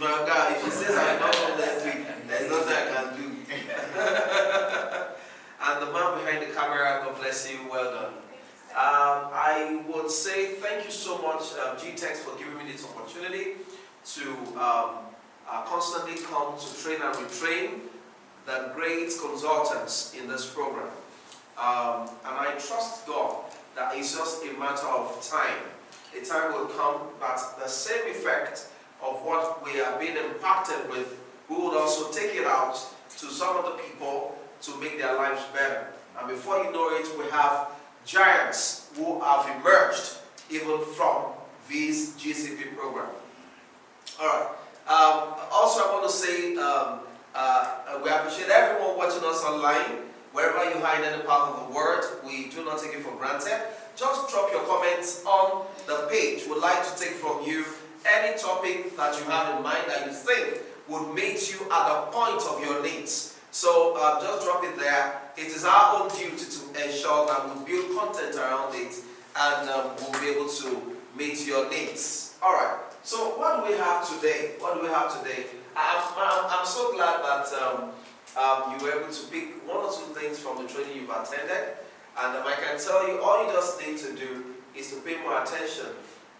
my guy. If he says I come from next week, there's nothing I can do. And the man behind the camera, God bless you, well done. I would say thank you so much, Gtext, for giving me this opportunity to constantly come to train and retrain the great consultants in this program. And I trust God that it's just a matter of time. A time will come that the same effect of what we are being impacted with, we would also take it out to some of the people to make their lives better. And before you know it, we have giants who have emerged even from this GCP program. All right. Also, I want to say we appreciate everyone watching us online. Wherever you are in any part of the world, we do not take it for granted. Just drop your comments on the page. We'd like to take from you any topic that you have in mind that you think would meet you at the point of your needs. So just drop it there. It is our own duty to ensure that we build content around it and we'll be able to meet your needs. All right. So what do we have today? What do we have today? I'm so glad that you were able to pick one or two things from the training you've attended. And I can tell you, all you just need to do is to pay more attention.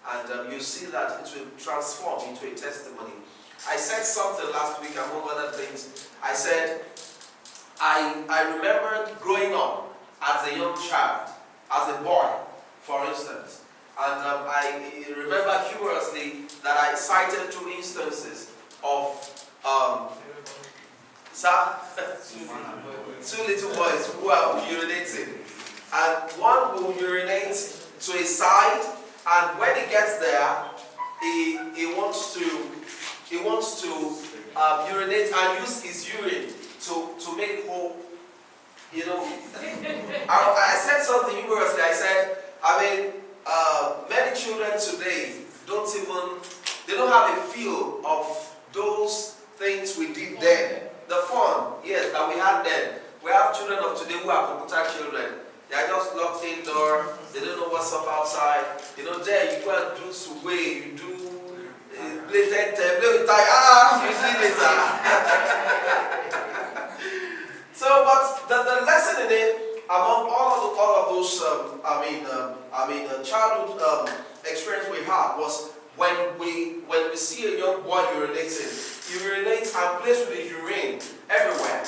And you see that it will transform into a testimony. I said something last week, among other things. I said, I remember growing up as a young child, as a boy, for instance. And I remember humorously that I cited two instances of two little boys who are urinating. And one will urinate to his side, and when he gets there, he wants to urinate and use his urine to make hole. You know, I said something humorously. I said, many children today they don't have a feel of those things we did then. The fun, yes, that we had then. We have children of today who are computer children. They are just locked indoor. They don't know what's up outside. You know, there you go and do suituation, you do blatant, play with tie. You see this. So, but the lesson in it, among all of those, childhood experience we had was when we see a young boy urinating, he urinates and plays with the urine everywhere.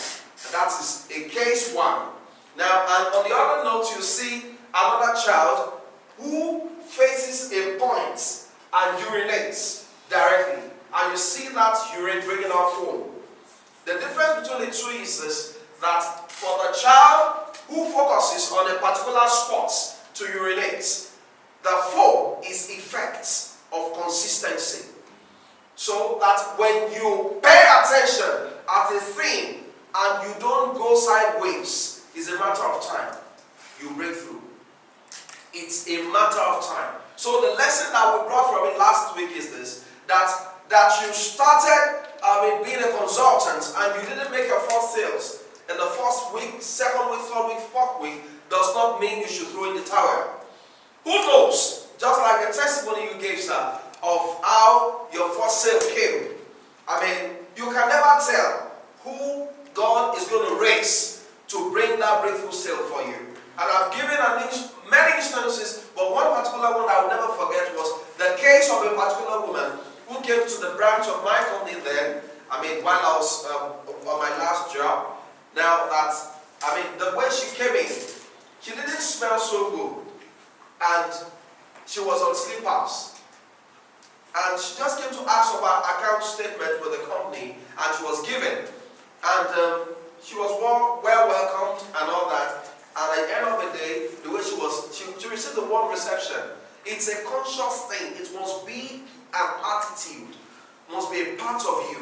That is a case one. Now, and on the other note, you see another child who faces a point and urinates directly, and you see that urine bringing out foam. The difference between the two is this, that for the child who focuses on a particular spot to urinate, the foam is effect of consistency. So that when you pay attention at a thing and you don't go sideways, it's a matter of time. You break through. It's a matter of time. So the lesson that we brought from it last week is this, that you started being a consultant and you didn't make your first sales in the first week, second week, third week, fourth week, does not mean you should throw in the towel. Who knows? Just like the testimony you gave, sir, of how your first sale came. You can never tell who God is going to raise to bring that breakthrough sale for you. And I've given many instances, but one particular one I will never forget was the case of a particular woman who came to the branch of my company then, while I was on my last job. Now the way she came in, she didn't smell so good. And she was on slippers. And she just came to ask for her account statement with the company, and she was given. And she was well welcomed and all that. And at the end of the day, the way she received the warm reception. It's a conscious thing. It must be an attitude. It must be a part of you.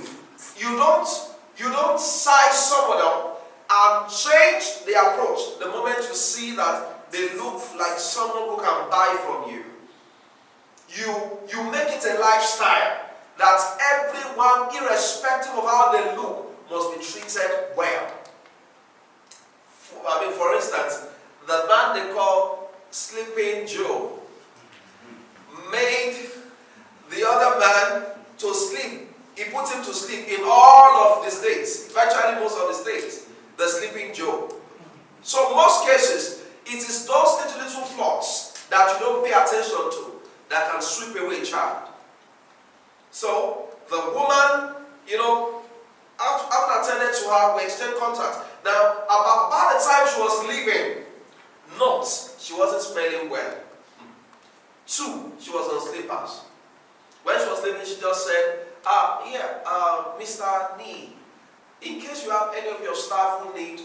You don't size someone up and change the approach the moment you see that they look like someone who can buy from you. You make it a lifestyle that everyone, irrespective of how they look, must be treated well. For instance, the man they call Sleeping Joe made the other man to sleep He put him to sleep in all of the states, virtually most of the states, the sleeping Joe. So most cases, it is those little flaws that you don't pay attention to that can sweep away a child. So the woman, after attended to her, we exchanged contact. Now, about the time she was leaving, note, she wasn't smelling well. 2, she was on slippers. When she was leaving, she just said, Mr. Nee, in case you have any of your staff who need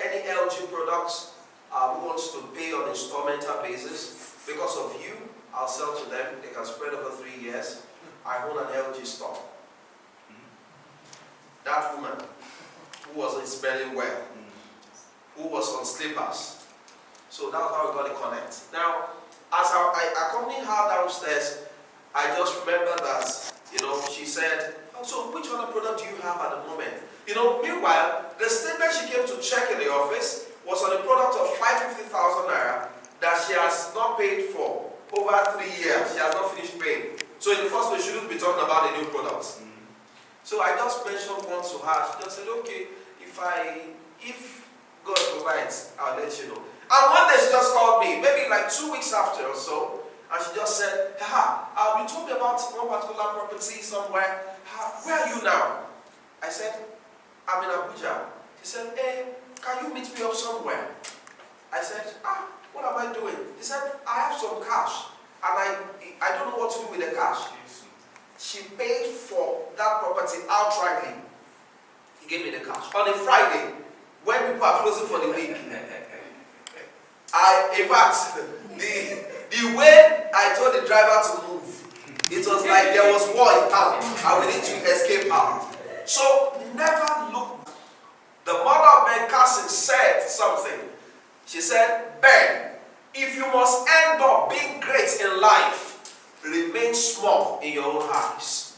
any LG products, who wants to pay on installmental basis, because of you, I'll sell to them. They can spread over 3 years. I own an LG store. That woman who wasn't smelling well, who was on slippers. So that's how we got the connect. Now, as I accompanied her downstairs, I just remember that, she said, so which other product do you have at the moment? Meanwhile, the statement she came to check in the office was on a product of 550,000 naira that she has not paid for over 3 years. She has not finished paying. So in the first place, she shouldn't be talking about the new products. So I just mentioned one to her. She just said, okay, if God provides, I'll let you know. And one day she just called me, maybe like 2 weeks after or so, and she just said, you told me about one particular property somewhere. Where are you now? I said, I'm in Abuja. She said, can you meet me up somewhere? I said, what am I doing? He said, I have some cash, and I don't know what to do with the cash. She paid for that property outrightly. He gave me the cash. On a Friday, when people are closing for the week, in fact, the way I told the driver to move, it was like there was war in town and we need to escape out. So never look. The mother of Ben Carson said something. She said, Ben, if you must end up being great in life, remain small in your own eyes.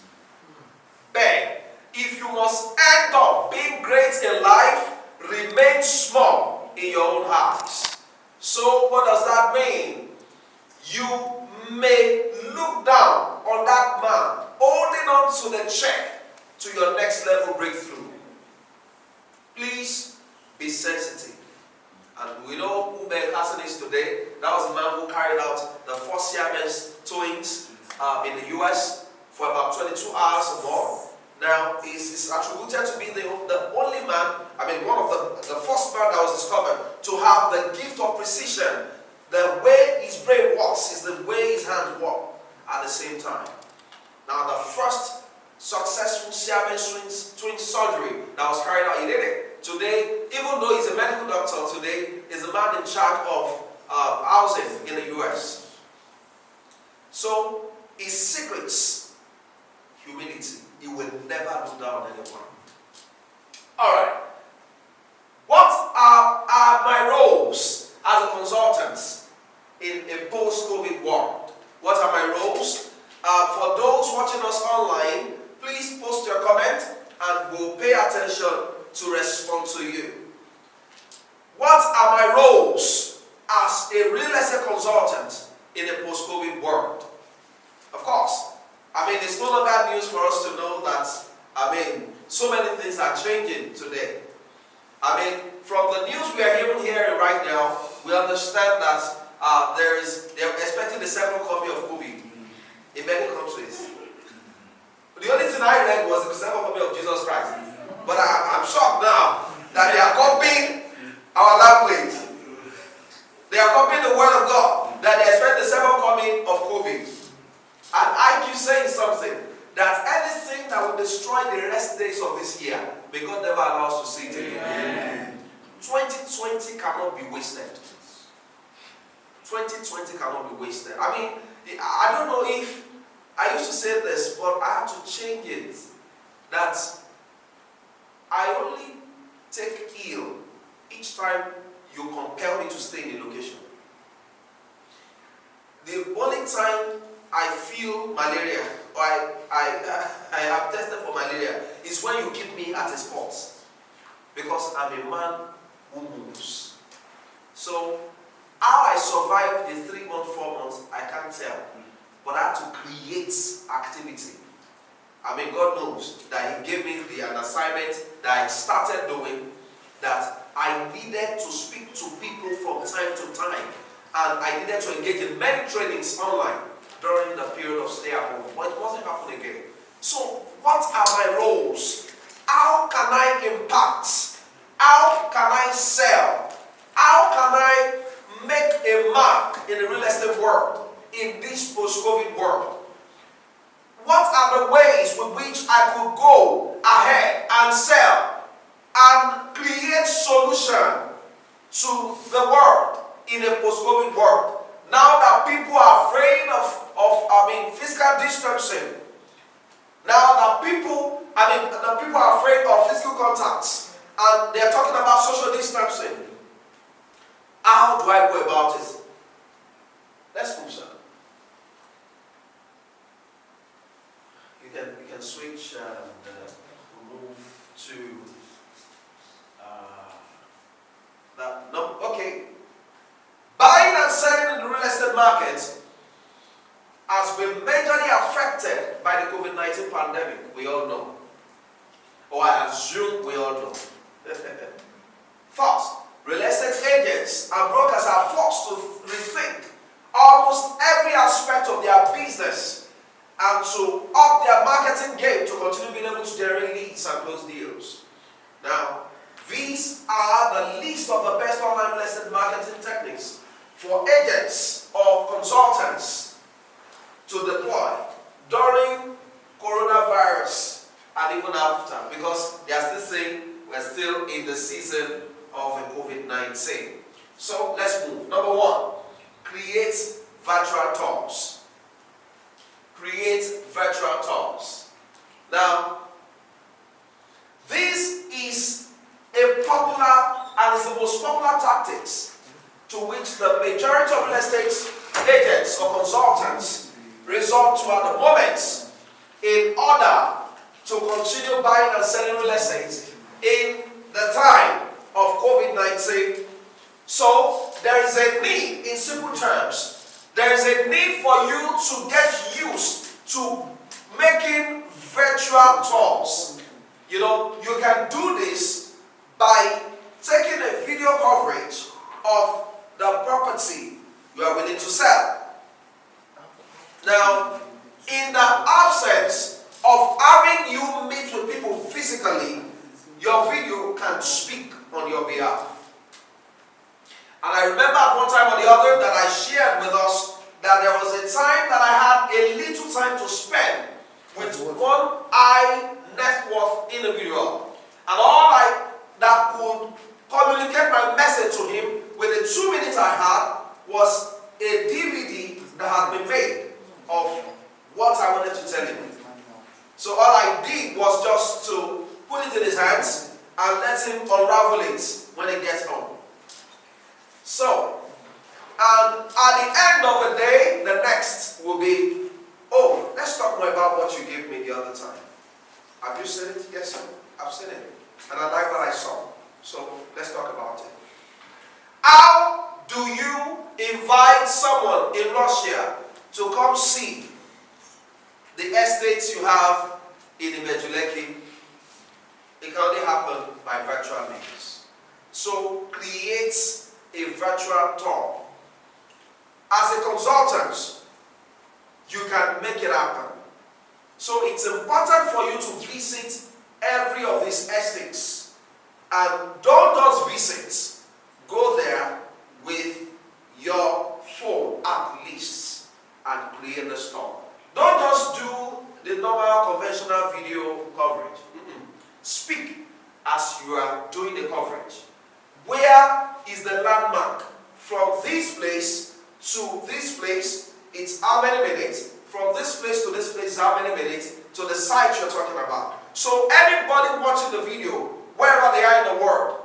Ben, if you must end up being great in life, remain small in your own eyes. So what does that mean? You may look down on that man holding on to the check to your next level breakthrough. Please be sensitive. And we know who Ben Carson is today. That was the man who carried out the 4 Siamese twins in the US for about 22 hours or more. Now, he's attributed to be the only man, one of the first man that was discovered to have the gift of precision. The way his brain works is the way his hands work at the same time. Now, the first successful Siamese twin surgery that was carried out, he did it. Today, even though he's a medical doctor, today is the man in charge of housing in the US. So, his secrets, humility. He will never look down on anyone. Alright. What are my roles as a consultant in a post-COVID world? What are my roles? For those watching us online, please post your comment and we'll pay attention to respond to you. What are my roles as a real estate consultant in a post-COVID world? Of course, it's no longer news for us to know that, so many things are changing today. From the news we are hearing right now, we understand that they're expecting the second coming of COVID in many countries. The only thing I read was the second coming of Jesus Christ. But I'm shocked now that they are copying our language. They are copying the word of God, that they expect the second coming of COVID. And I keep saying something, that anything that will destroy the rest days of this year, may God never allow us to see it again. 2020 cannot be wasted. 2020 cannot be wasted. I don't know if I used to say this, but I have to change it. That I only take ill each time you compel me to stay in a location. The only time I feel malaria, or I have tested for malaria, is when you keep me at a spot. Because I'm a man who moves. So, how I survived the 3 months, 4 months, I can't tell. But I had to create activity. I mean, God knows that He gave me an assignment that I started doing, that I needed to speak to people from time to time. And I needed to engage in many trainings online during the period of stay at home. But it wasn't happening again. So, what are my roles? How can I impact? How can I sell? How can I make a mark in the real estate world, in this post-COVID world? What are the ways with which I could go ahead and sell and create solution to the world in a post-COVID world? Now that people are afraid of physical distancing, now that people are afraid of physical contacts, and they're talking about social distancing, how do I go about it? Let's move, sir. You can switch and move to that. No, okay. Buying and selling in the real estate market has been majorly affected by the COVID-19 pandemic. We all know, or I assume we all know. First, real estate agents and brokers are forced to rethink almost every aspect of their business and to up their marketing game to continue being able to generate leads and close deals. Now, these are the least of the best online real estate marketing techniques for agents or consultants to deploy during coronavirus and even after, because they are still saying we're still in the season of the COVID-19. So let's move. Number one, create virtual tours. Create virtual tours. Now, this is a popular and is the most popular tactics to which the majority of real estate agents or consultants resort to at the moment in order to continue buying and selling real estate in the time of COVID-19. So there is a need, in simple terms, there is a need for you to get used to making virtual tours. You know, you can do this by taking a video coverage of the property you are willing to sell. Now, in the absence of having you meet with people physically, your video can speak on your behalf. And I remember at one time or the other that I shared with us that there was a time that I had a little time to spend with one high net worth individual. And all that could communicate my message to him with the 2 minutes I had was a DVD that had been made of what I wanted to tell him. So all I did was just to put it in his hands and let him unravel it when he gets home. So, and at the end of the day, the next will be, oh, let's talk more about what you gave me the other time. Have you seen it? Yes, sir. I've seen it. And I like what I saw. So, let's talk about it. How do you invite someone in Russia to come see the estates you have in Ibejuleki? It can only happen by virtual means. So, create a virtual tour. As a consultant, you can make it happen. So it's important for you to visit every of these estates. And don't just visit. Go there with your phone at least and create the store. Don't just do the normal conventional video coverage. Speak as you are doing the coverage. Where is the landmark? From this place to this place, it's how many minutes? From this place to this place, how many minutes? To the site you're talking about. So anybody watching the video, wherever they are in the world,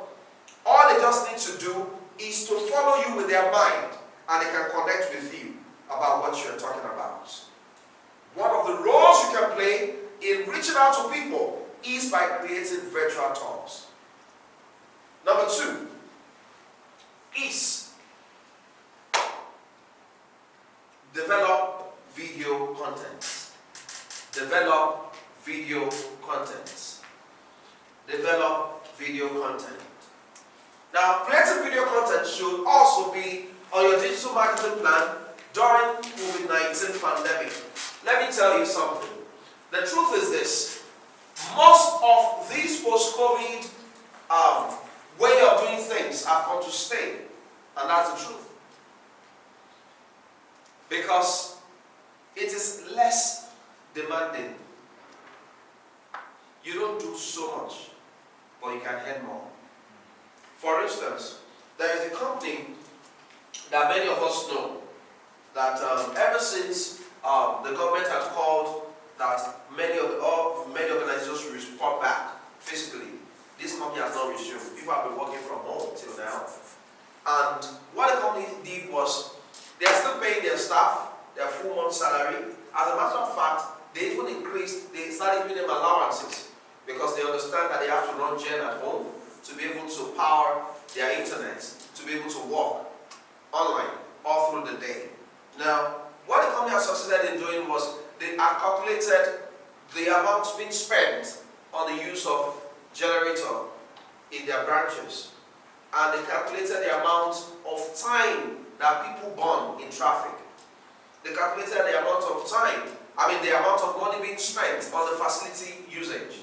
all they just need to do is to follow you with their mind, and they can connect with you about what you're talking about. One of the roles you can play in reaching out to people is by creating virtual tours. Number 2 is develop video content. Develop video content. Develop video content. Now, creating video content should also be on your digital marketing plan during COVID-19 pandemic. Let me tell you something. The truth is this. Most of these post-COVID way of doing things have come to stay. And that's the truth. Because it is less demanding. You don't do so much, but you can earn more. For instance, there is a company that many of us know that ever since the government has called that many organizations should report back physically, this company has not resumed. People have been working from home till now. And what the company did was, they are still paying their staff their full month salary. As a matter of fact, they even they started giving them allowances because they understand that they have to run gen at home to be able to power their internet, to be able to work online all through the day. Now, what the company has succeeded in doing was they have calculated the amount being spent on the use of generator in their branches, and they calculated the amount of time that people burn in traffic. They calculated the amount of time, the amount of money being spent on the facility usage.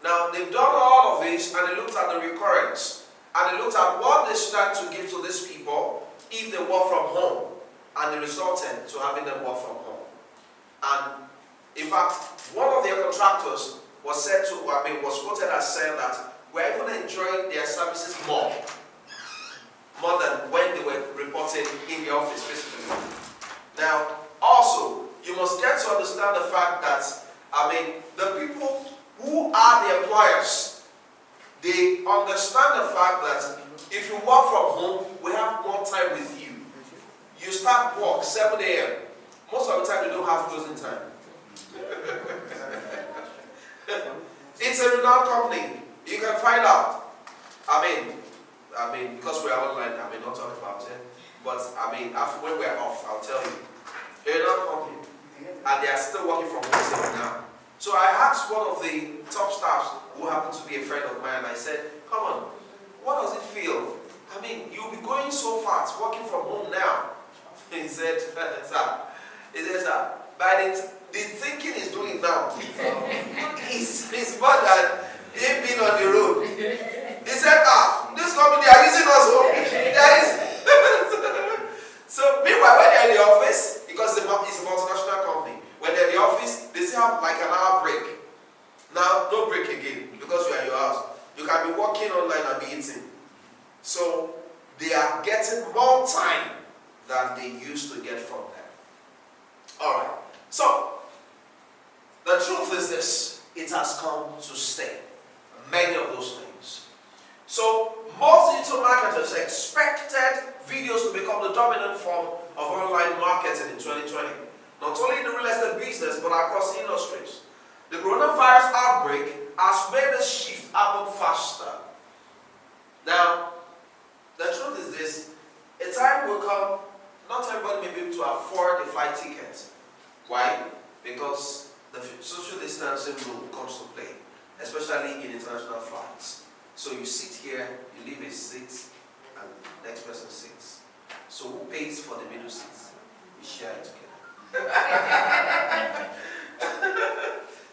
Now, they've done all of this, and they looked at the recurrence, and they looked at what they stand to give to these people if they work from home, and they resulted to having them work from home. And in fact, one of their contractors was quoted as saying that we're even enjoying their services more than when they were reporting in the office physically. Now, also, you must get to understand the fact that, the people who are the employers, they understand the fact that if you work from home, we have more time with you. You start work 7 a.m. Most of the time, you don't have closing time. It's a renowned company. You can find out. Because we are online, I may not talk about it. But after when we're off, I'll tell you. A renowned company. And they are still working from home now. So I asked one of the top staffs, who happened to be a friend of mine, and I said, come on, what does it feel? You'll be going so fast, working from home now. He said, sir, the thinking is doing now. It's more than him being on the road. He said, this company, they are using us home. So meanwhile, when they're in the office, because it's a multinational company, when they're in the office, they still have like an hour break. Now, don't break again, because you're at your house. You can be working online and be eating. So they are getting more time than they used to get from them. Alright, so the truth is this, it has come to stay. Many of those things. So most digital marketers expected videos to become the dominant form of online marketing in 2020. Not only in the real estate business, but across industries. The coronavirus outbreak has made this shift happen faster. Now, the truth is this, a time will come, not everybody may be able to afford a flight ticket. Why? Because the social distancing rule comes to play, especially in international flights. So you sit here, you leave a seat, and the next person sits. So who pays for the middle seats? We share it together.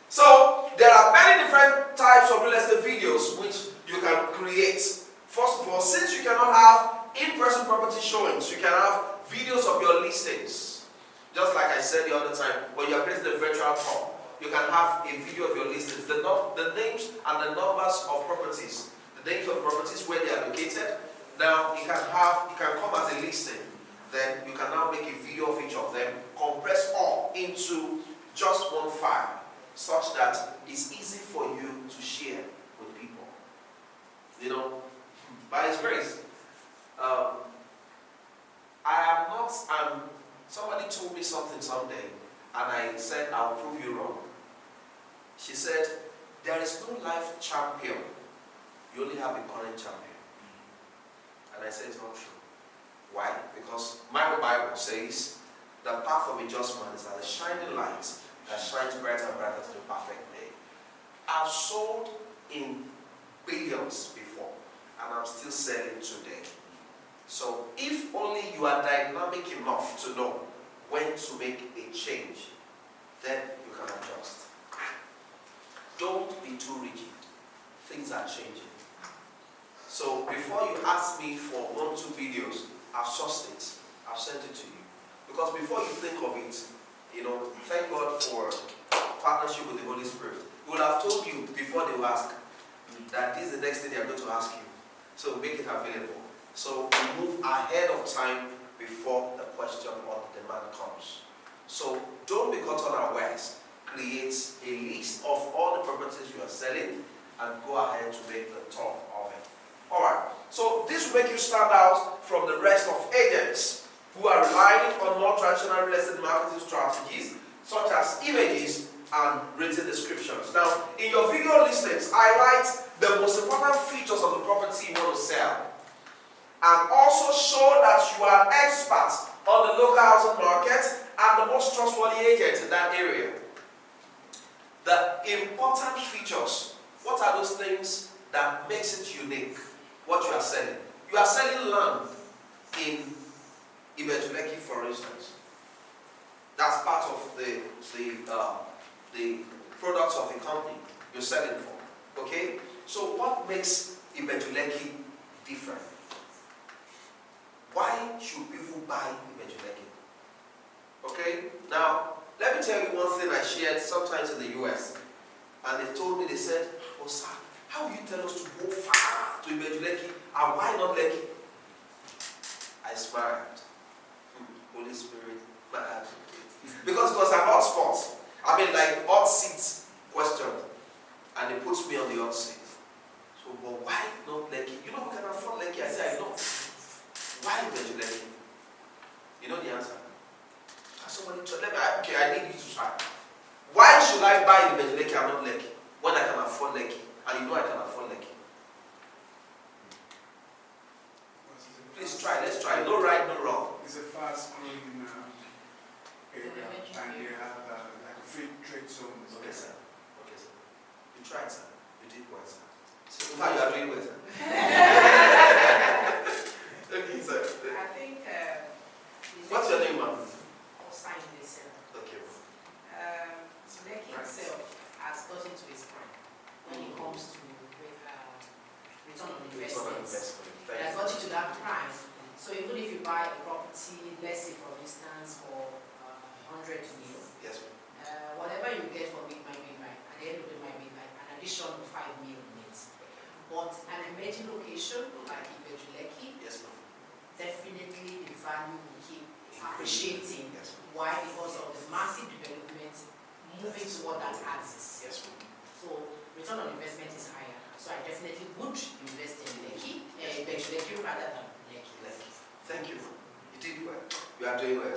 So there are many different types of real estate videos which you can create. First of all, since you cannot have in-person property showings, you can have videos of your listings. Just like I said the other time, when you are creating a virtual tour, you can have a video of your listings, the names and the numbers of properties, the names of properties where they are located. Now you can come as a listing. Then you can now make a video of each of them, compress all into just one file, such that it's easy for you to share with people. By His grace. Somebody told me something someday, and I said, I'll prove you wrong. She said, there is no life champion. You only have a current champion. And I said, it's not true. Why? Because my Bible says, the path of a just man is as a shining light that shines brighter and brighter to the perfect day. I've sold in billions before, and I'm still selling today. So if only you are dynamic enough to know when to make a change, then you can adjust. Don't be too rigid. Things are changing. So before you ask me for 1 or 2 videos, I've sourced it. I've sent it to you. Because before you think of it, thank God for partnership with the Holy Spirit. He will have told you before they will ask that this is the next thing they are going to ask you. So make it available. So we move ahead of time before the question or the demand comes. So don't be caught unawares. Create a list of all the properties you are selling and go ahead to make the top of it. Alright, so this will make you stand out from the rest of agents who are relying on more traditional real estate marketing strategies such as images and written descriptions. Now, in your video listings, highlight the most important features of the property you want to sell. And also show that you are experts on the local housing market and the most trustworthy agent in that area. The important features, what are those things that makes it unique, what you are selling? You are selling land in Ibejuleki, for instance. That's part of the products of the company you're selling for. Okay? So what makes Ibejuleki different? Why should people buy Ibejuleki? Okay? Now, let me tell you one thing I shared sometimes in the US. And they told me, they said, oh sir, how will you tell us to go far to Ibejuleki and why not Lekki? I smiled. Holy Spirit, my heart. Because it was an hot spot. I mean, like hot seat question. And they put me on the hot seat. So, but why not Lekki? You know who can afford Lekki? I said, I know. Why Ibejuleki? You know the answer? Somebody told me, okay, I need you to try. Why should I buy Ibejuleki and not Lekki when I can afford Lekki? And you know I can afford Lekki. Please try, let's try. No right, no wrong. It's a fast growing area, and they have like a free trade zone. Okay, sir. Okay, sir. You tried, sir. You did well, sir. So far, you are doing well, sir. Okay, sir. I think. What's your name, ma'am? Okay. Lekki itself has gotten to its prime when it comes to return on investment. It has gotten to that prime. So even if you buy a property, let's say for instance for 100 million, yes, whatever you get from it might be like, at the end of the day might be like an additional 5 million net. But an emerging location like Ibejuleki, yes, ma'am, definitely the value will keep appreciating. Yes, why? Because of the massive development moving toward that axis. yes, ma'am. So return on investment is higher. So I definitely would invest in Lekki, Ibejuleki rather than Lekki. Thank you. You did well. You are doing well.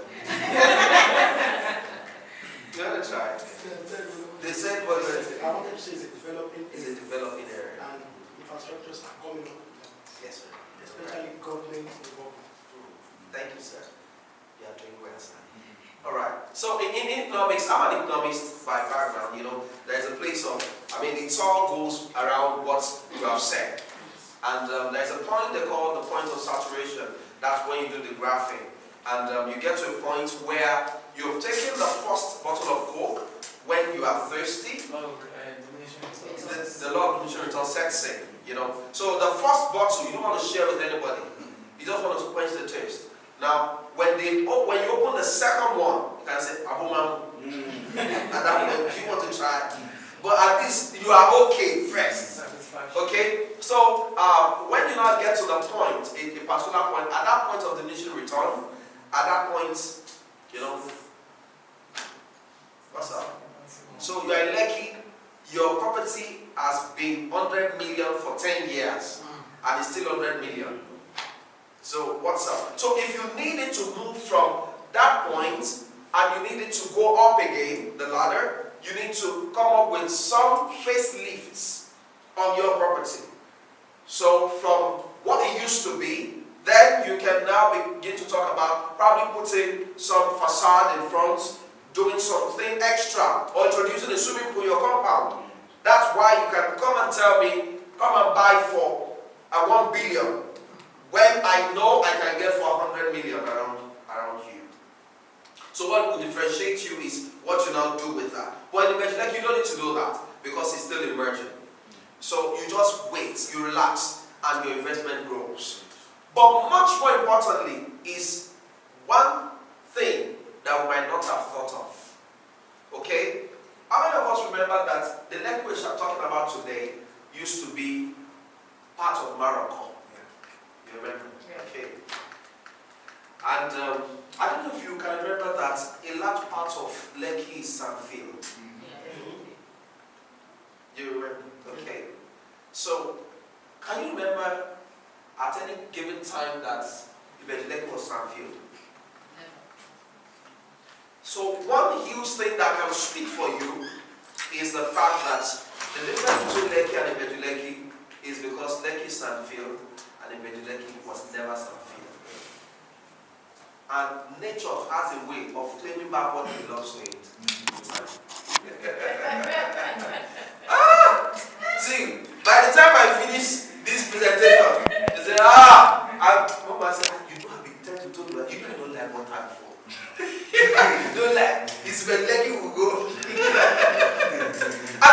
You want to try? They said what is it? I wanted to say it's a developing area. And infrastructures are coming up. Yes, sir. Especially government involvement. Thank you, sir. You are doing well, sir. Alright. So in economics, I'm an economist by background, there's a place of, it all goes around what you have said. And there's a point they call the point of saturation. That's when you do the graphing. And you get to a point where you've taken the first bottle of Coke when you are thirsty. The law of diminishing returns sets in, So the first bottle, you don't want to share with anybody. You just want to quench the thirst. Now, when you open the second one, you can say, Abumam. And that way, you want to try. But at least you are okay first. Okay? So, when you now get to the point, a particular point, at that point of the initial return, at that point, what's up? So, you are lucky, your property has been 100 million for 10 years, and it's still 100 million. So, what's up? So, if you needed to move from that point, and you needed to go up again, the ladder, you need to come up with some facelifts on your property. So from what it used to be, then you can now begin to talk about probably putting some facade in front, doing something extra or introducing a swimming pool in your compound. That's why you can come and tell me, come and buy for 1 billion when I know I can get for 100 million around you. So what will differentiate you is what you now do with that. But in the like you don't need to do that because it's still emerging. So you just wait, you relax, and your investment grows. But much more importantly is one thing that we might not have thought of. Okay? How many of us remember that the language I'm talking about today used to be part of Morocco? Yeah. You remember? Yeah. Okay. And I don't know if you can remember that a large part of Lekki is sandfield. You remember? Okay. So, can you remember at any given time that Lekki was sandfield? So one huge thing that can speak for you is the fact that the difference between Lekki and Lekki is because Lekki is sandfield and Lekki was never sandfield. And nature has a way of claiming back what it belongs to it. See, by the time I finish this presentation, they say, Mama said, you don't have been trying to tell me that you don't like what time for. Don't lie. It's when Lekki will go. And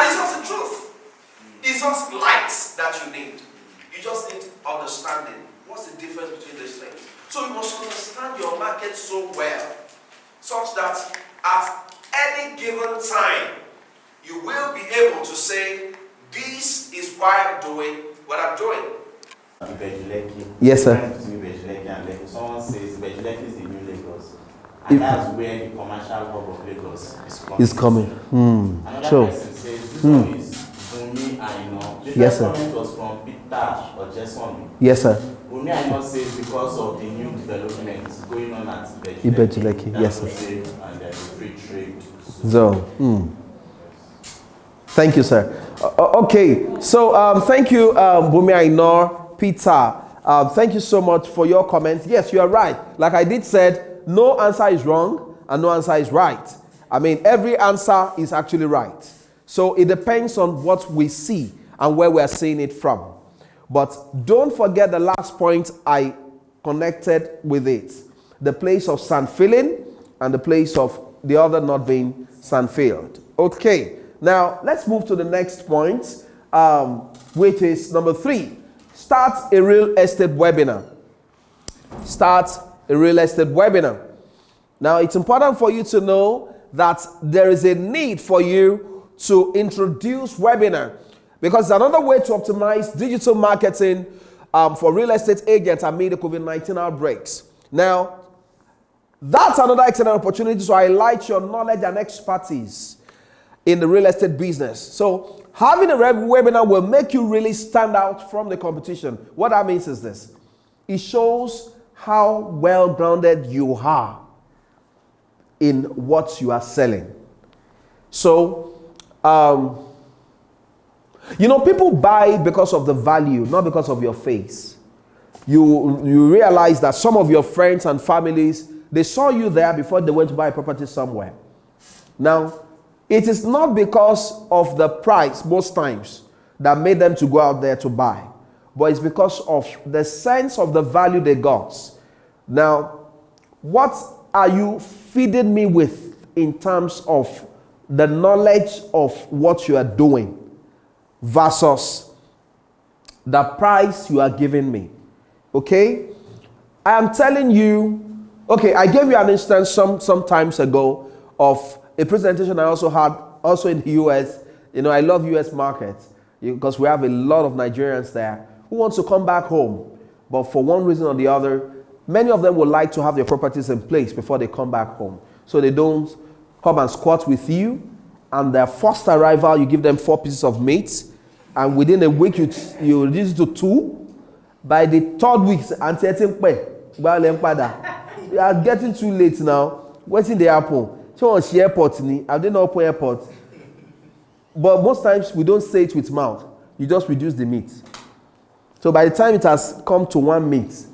it's just the truth. It's just light that you need. You just need understanding. What's the difference between these things? So you must understand your market so well, such that at any given time, you will be able to say, this is why I'm doing what I'm doing. Yes, sir. Someone says Lekki is the new Lagos. And that's where the commercial hub of Lagos is coming. Another Sure. person says this one is Bumi Aino. This Yes, sir. comment was from Peter or Jason. Yes, sir. Bumi Aino says because of the new developments going on at Lekki. Yes, sir. And there's a free trade zone. Thank you, sir. Okay, so thank you, Bumi Ainor, Peter. Thank you so much for your comment. Yes, you are right. Like I did said, no answer is wrong and no answer is right. I mean, every answer is actually right. So it depends on what we see and where we are seeing it from. But don't forget the last point I connected with it. The place of sand filling and the place of the other not being sand filled. Okay, now let's move to the next point, which is number 3. Start a real estate webinar. Start a real estate webinar. Now, it's important for you to know that there is a need for you to introduce webinar, because another way to optimize digital marketing for real estate agents amid the COVID-19 outbreaks. Now, that's another excellent opportunity to highlight your knowledge and expertise in the real estate business. So, having a webinar will make you really stand out from the competition. What that means is this. It shows how well-grounded you are in what you are selling. So, people buy because of the value, not because of your face. You realize that some of your friends and families, they saw you there before they went to buy a property somewhere. Now, it is not because of the price most times that made them to go out there to buy, but it's because of the sense of the value they got. Now, what are you feeding me with in terms of the knowledge of what you are doing versus the price you are giving me? Okay? I am telling you, okay, I gave you an instance some times ago of a presentation I also had also in the US. I love US markets because we have a lot of Nigerians there who want to come back home, but for one reason or the other, many of them would like to have their properties in place before they come back home, so they don't come and squat with you. And their first arrival, you give them 4 pieces of meat, and within a week you reduce it to 2. By the 3rd week, you are getting too late now. What's in the apple? So on the airport, I didn't know open airport. But most times we don't say it with mouth. You just reduce the meat. So by the time it has come to 1 meat,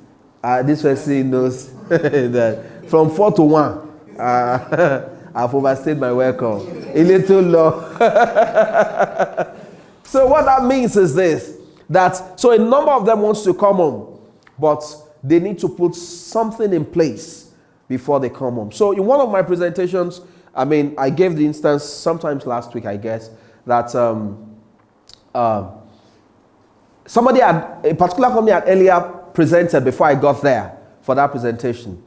this person knows that from 4 to 1. I've overstayed my welcome. A little long. So what that means is this, that so a number of them wants to come home, but they need to put something in place before they come home. So in one of my presentations, I gave the instance sometimes last week, I guess, that somebody at a particular company had earlier presented before I got there for that presentation,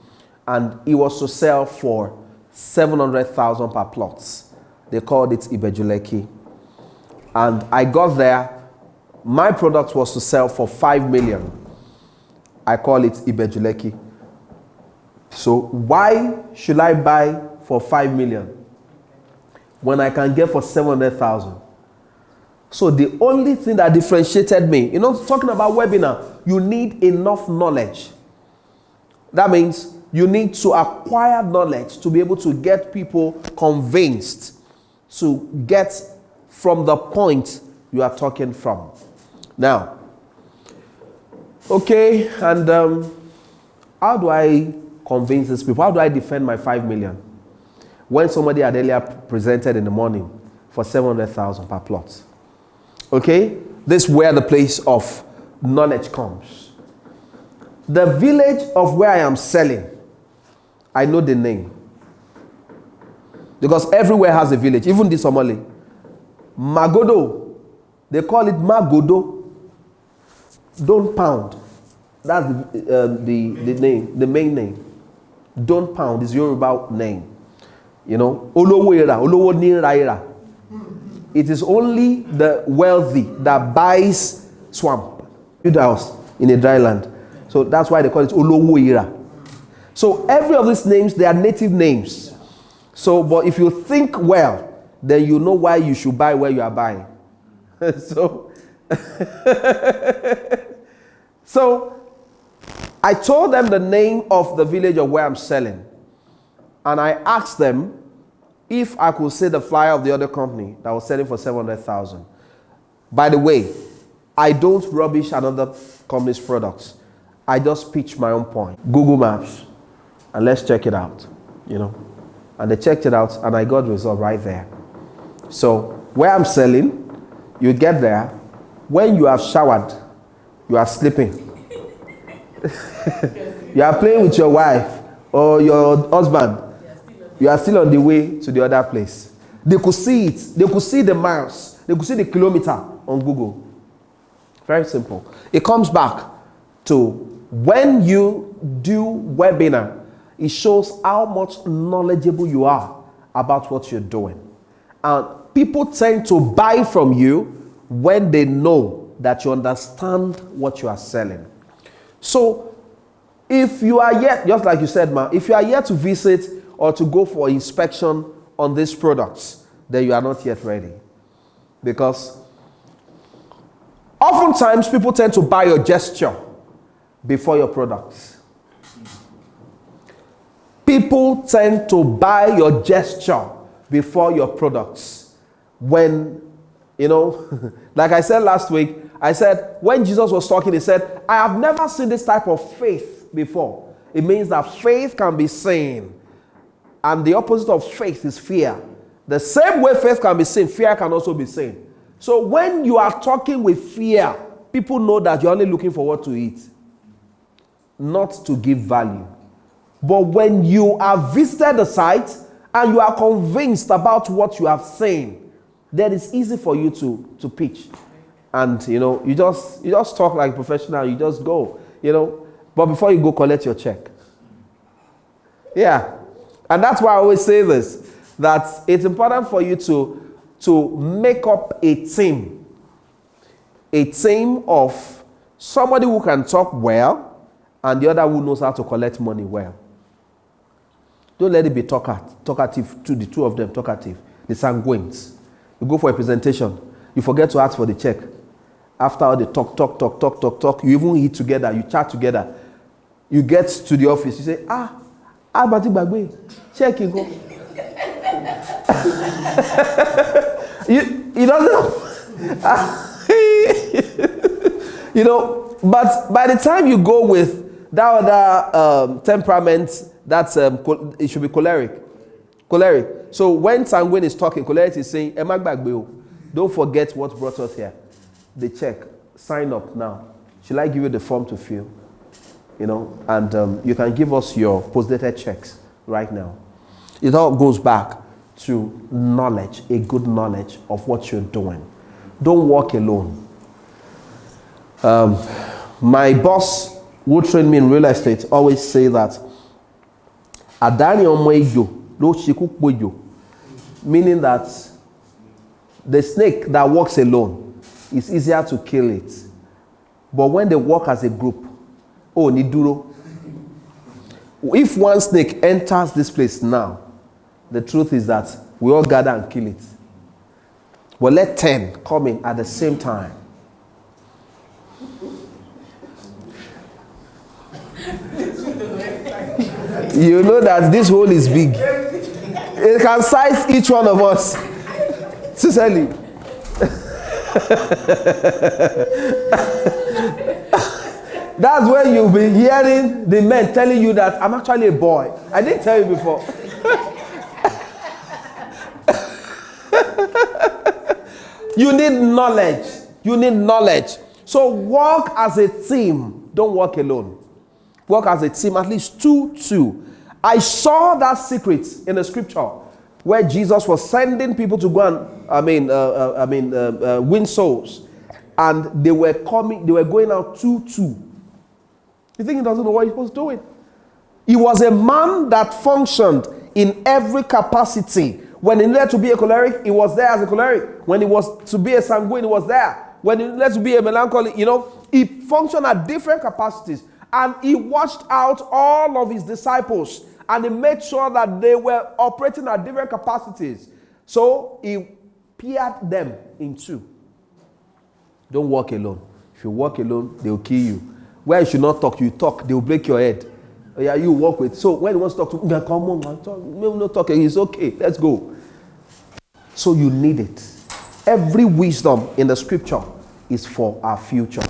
and it was to sell for 700,000 per plot. They called it Ibejuleki. And I got there, my product was to sell for 5 million. I call it Ibejuleki. So why should I buy for 5 million when I can get for 700,000? So the only thing that differentiated me, talking about webinar, you need enough knowledge. That means you need to acquire knowledge to be able to get people convinced to get from the point you are talking from. Now, okay, and how do I convince these people? How do I defend my 5 million? When somebody had earlier presented in the morning for 700,000 per plot. Okay, this is where the place of knowledge comes. The village of where I am selling, I know the name. Because everywhere has a village, even the Somali. Magodo, they call it Magodo. Don't pound. That's the name, the main name. Don't pound is Yoruba name. Olowo ira, Olowo ni raira. It is only the wealthy that buys swamp, build house in a dry land. So that's why they call it Olowo ira. So every of these names, they are native names. So, but if you think well, then you know why you should buy where you are buying. So I told them the name of the village of where I'm selling. And I asked them if I could say the flyer of the other company that was selling for 700,000. By the way, I don't rubbish another company's products. I just pitch my own point. Google Maps, and let's check it out, And they checked it out, and I got the result right there. So where I'm selling, you get there, when you have showered, you are sleeping. You are playing with your wife or your husband. You are still on the way to the other place. They could see it. They could see the miles. They could see the kilometer on Google. Very simple. It comes back to when you do webinar, it shows how much knowledgeable you are about what you're doing. And people tend to buy from you when they know that you understand what you are selling. So if you are yet, just like you said, Ma, if you are yet to visit or to go for inspection on these products, then you are not yet ready. Because oftentimes people tend to buy your gesture before your products. People tend to buy your gesture before your products. When, like I said last week, I said, when Jesus was talking, he said, I have never seen this type of faith before. It means that faith can be seen. And the opposite of faith is fear. The same way faith can be seen, fear can also be seen. So when you are talking with fear, people know that you're only looking for what to eat, not to give value. But when you have visited the site and you are convinced about what you have seen, then it's easy for you to pitch. And you just talk like a professional, you just go, but before you go, collect your check. Yeah. And that's why I always say this, that it's important for you to make up a team of somebody who can talk well and the other who knows how to collect money well. Don't let it be talkative, the two of them talkative, the sanguines. You go for a presentation, you forget to ask for the check. After all the talk, you even eat together, you chat together. You get to the office, you say, Abati Bagwe, check it go. You don't know. But by the time you go with that other temperament, that's it should be choleric. Choleric. So when sanguine is talking, choleric is saying, don't forget what brought us here. The check. Sign up now. Shall I give you the form to fill? You know, and you can give us your post-dated checks right now. It all goes back to knowledge, a good knowledge of what you're doing. Don't walk alone. My boss, who trained me in real estate, always say that meaning that the snake that walks alone, it's easier to kill it. But when they walk as a group, niduro. If one snake enters this place now, the truth is that we all gather and kill it. But let 10 come in at the same time. You know that this hole is big. It can size each one of us. Sincerely. That's when you'll be hearing the men telling you that I'm actually a boy. I didn't tell you before. You need knowledge. You need knowledge. So walk as a team. Don't walk alone. Work as a team, at least two. I saw that secret in the scripture where Jesus was sending people to go and win souls, and they were going out 2-2. You think he doesn't know what he was doing? He was a man that functioned in every capacity. When he needed to be a choleric, he was there as a choleric. When he was to be a sanguine, he was there. When he needed to be a melancholy, he functioned at different capacities. And he watched out all of his disciples, and he made sure that they were operating at different capacities. So he paired them in two. Don't walk alone. If you walk alone, they'll kill you. Where you should not talk, you talk, they'll break your head. Yeah, you walk with. So when he wants to talk to you, come on, man, talk. Maybe not talking, it's okay, let's go. So you need it. Every wisdom in the scripture is for our future.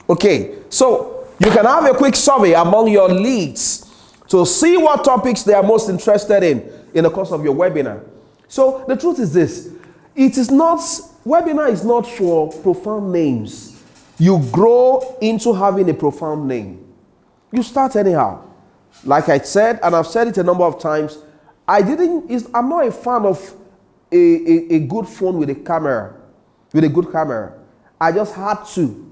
Okay, so you can have a quick survey among your leads to see what topics they are most interested in the course of your webinar. So the truth is this: webinar is not for profound names. You grow into having a profound name. You start anyhow. Like I said, and I've said it a number of times, I'm not a fan of a good phone with a good camera. I just had to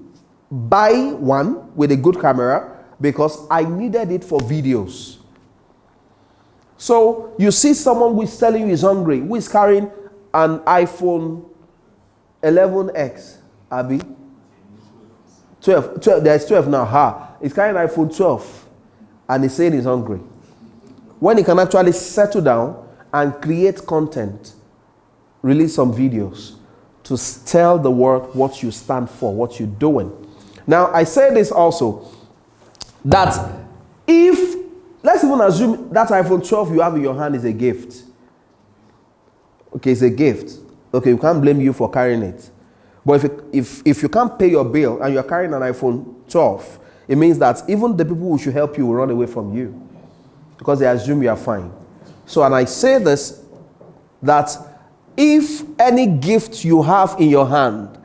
buy one with a good camera because I needed it for videos. So you see someone who is telling you he's hungry, who is carrying an iPhone 11X, Abby? 12, there's 12 now, he's carrying an iPhone 12 and he's saying he's hungry. When he can actually settle down and create content, release some videos to tell the world what you stand for, what you're doing. Now, I say this also, that let's even assume that iPhone 12 you have in your hand is a gift. Okay, it's a gift. Okay, you can't blame you for carrying it. But if you can't pay your bill and you're carrying an iPhone 12, it means that even the people who should help you will run away from you because they assume you are fine. So, and I say this, that if any gift you have in your hand,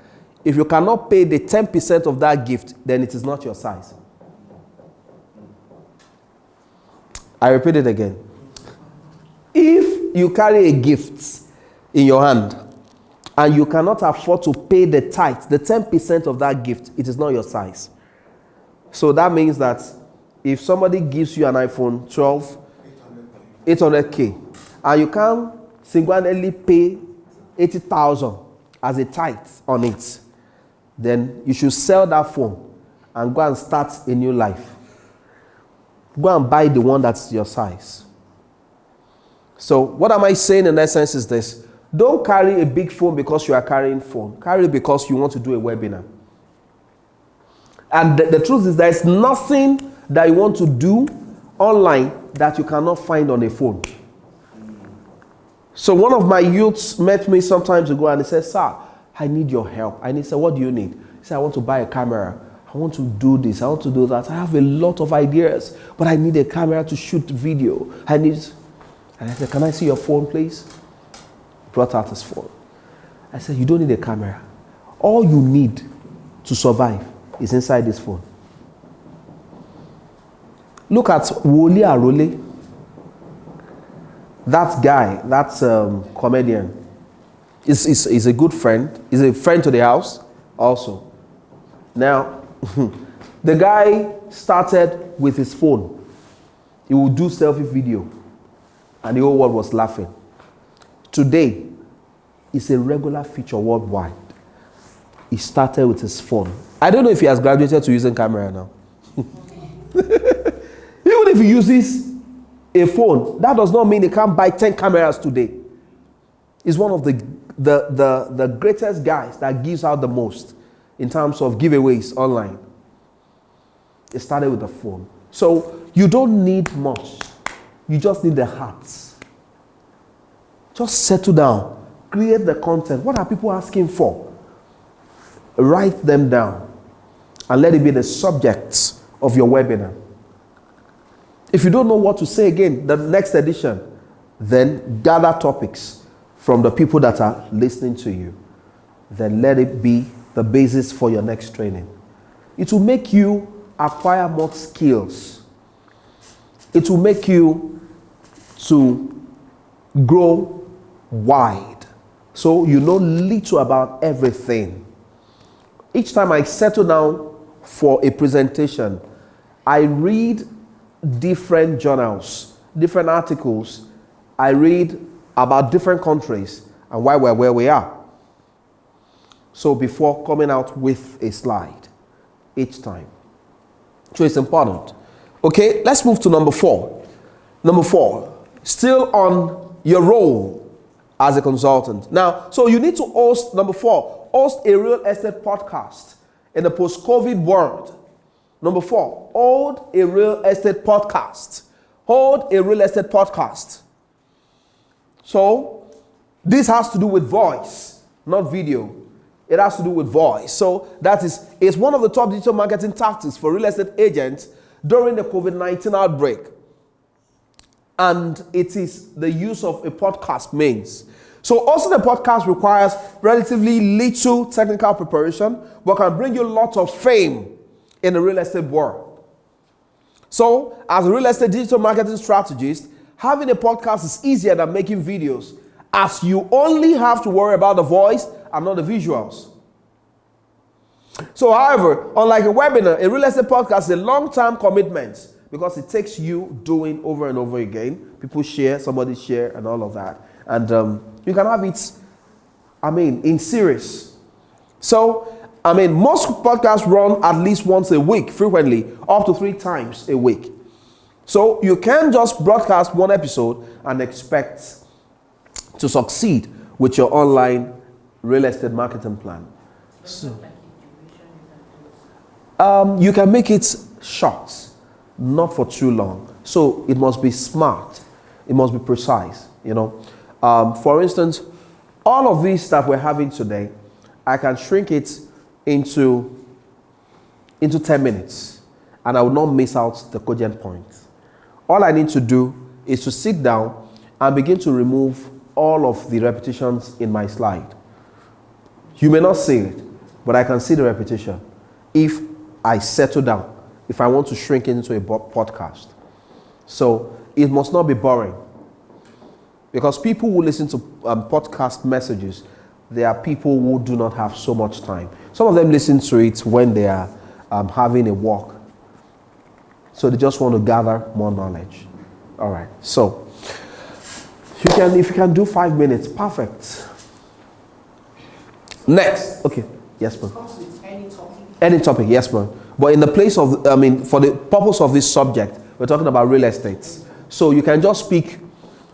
if you cannot pay the 10% of that gift, then it is not your size. I repeat it again. If you carry a gift in your hand and you cannot afford to pay the tithe, the 10% of that gift, it is not your size. So that means that if somebody gives you an iPhone 12, 800K, and you can't single-handedly pay 80,000 as a tithe on it, then you should sell that phone and go and start a new life. Go and buy the one that's your size. So what am I saying in essence is this: don't carry a big phone because you are carrying phone. Carry it because you want to do a webinar. And the truth is, there's nothing that you want to do online that you cannot find on a phone. So one of my youths met me some time ago and he said, "Sir, I need your help." And he said, "What do you need?" He said, "I want to buy a camera. I want to do this. I want to do that. I have a lot of ideas, but I need a camera to shoot video. I And I said, can I see your phone, please? Brought out his phone. I said, you don't need a camera. All you need to survive is inside this phone. Look at Wole Arole. That guy, that comedian, is a good friend. He's a friend to the house also. Now, the guy started with his phone. He would do selfie video. And the whole world was laughing. Today, it's a regular feature worldwide. He started with his phone. I don't know if he has graduated to using camera now. Even if he uses a phone, that does not mean he can't buy 10 cameras today. He's one of the greatest guys that gives out the most in terms of giveaways online. It started with a phone. So you don't need much. You just need the hearts. Just settle down. Create the content. What are people asking for? Write them down. And let it be the subjects of your webinar. If you don't know what to say again, the next edition, then gather topics from the people that are listening to you. Then let it be the basis for your next training. It will make you acquire more skills. It will make you to grow wide. So you know little about everything. Each time I settle down for a presentation, I read different journals, different articles. I read about different countries and why we're where we are. So before coming out with a slide each time. So it's important. Okay, let's move to number 4. Number 4, still on your role as a consultant. Now, so you need to host, number 4, host a real estate podcast in the post-COVID world. Number 4, hold a real estate podcast. Hold a real estate podcast. So, this has to do with voice, not video. It has to do with voice. So, it's one of the top digital marketing tactics for real estate agents during the COVID-19 outbreak. And it is the use of a podcast means. So, also the podcast requires relatively little technical preparation, but can bring you lots of fame in the real estate world. So, as a real estate digital marketing strategist, having a podcast is easier than making videos, as you only have to worry about the voice and not the visuals. So, however, unlike a webinar, a real estate podcast is a long-term commitment because it takes you doing over and over again. People share, somebody share, and all of that. And you can have it, in series. So, most podcasts run at least once a week, frequently, up to 3 times a week. So you can't just broadcast one episode and expect to succeed with your online real estate marketing plan. So, you can make it short, not for too long. So it must be smart. It must be precise, For instance, all of this that we're having today, I can shrink it into 10 minutes, and I will not miss out the cogent points. All I need to do is to sit down and begin to remove all of the repetitions in my slide. You may not see it, but I can see the repetition if I settle down, if I want to shrink it into a podcast. So it must not be boring, because people who listen to podcast messages, there are people who do not have so much time. Some of them listen to it when they are having a walk. So they just want to gather more knowledge. All right. So if you can do 5 minutes, perfect. Next. Okay. Yes, ma'am. Any topic. Any topic, yes, ma'am. But in the place of, for the purpose of this subject, we're talking about real estate. So you can just speak.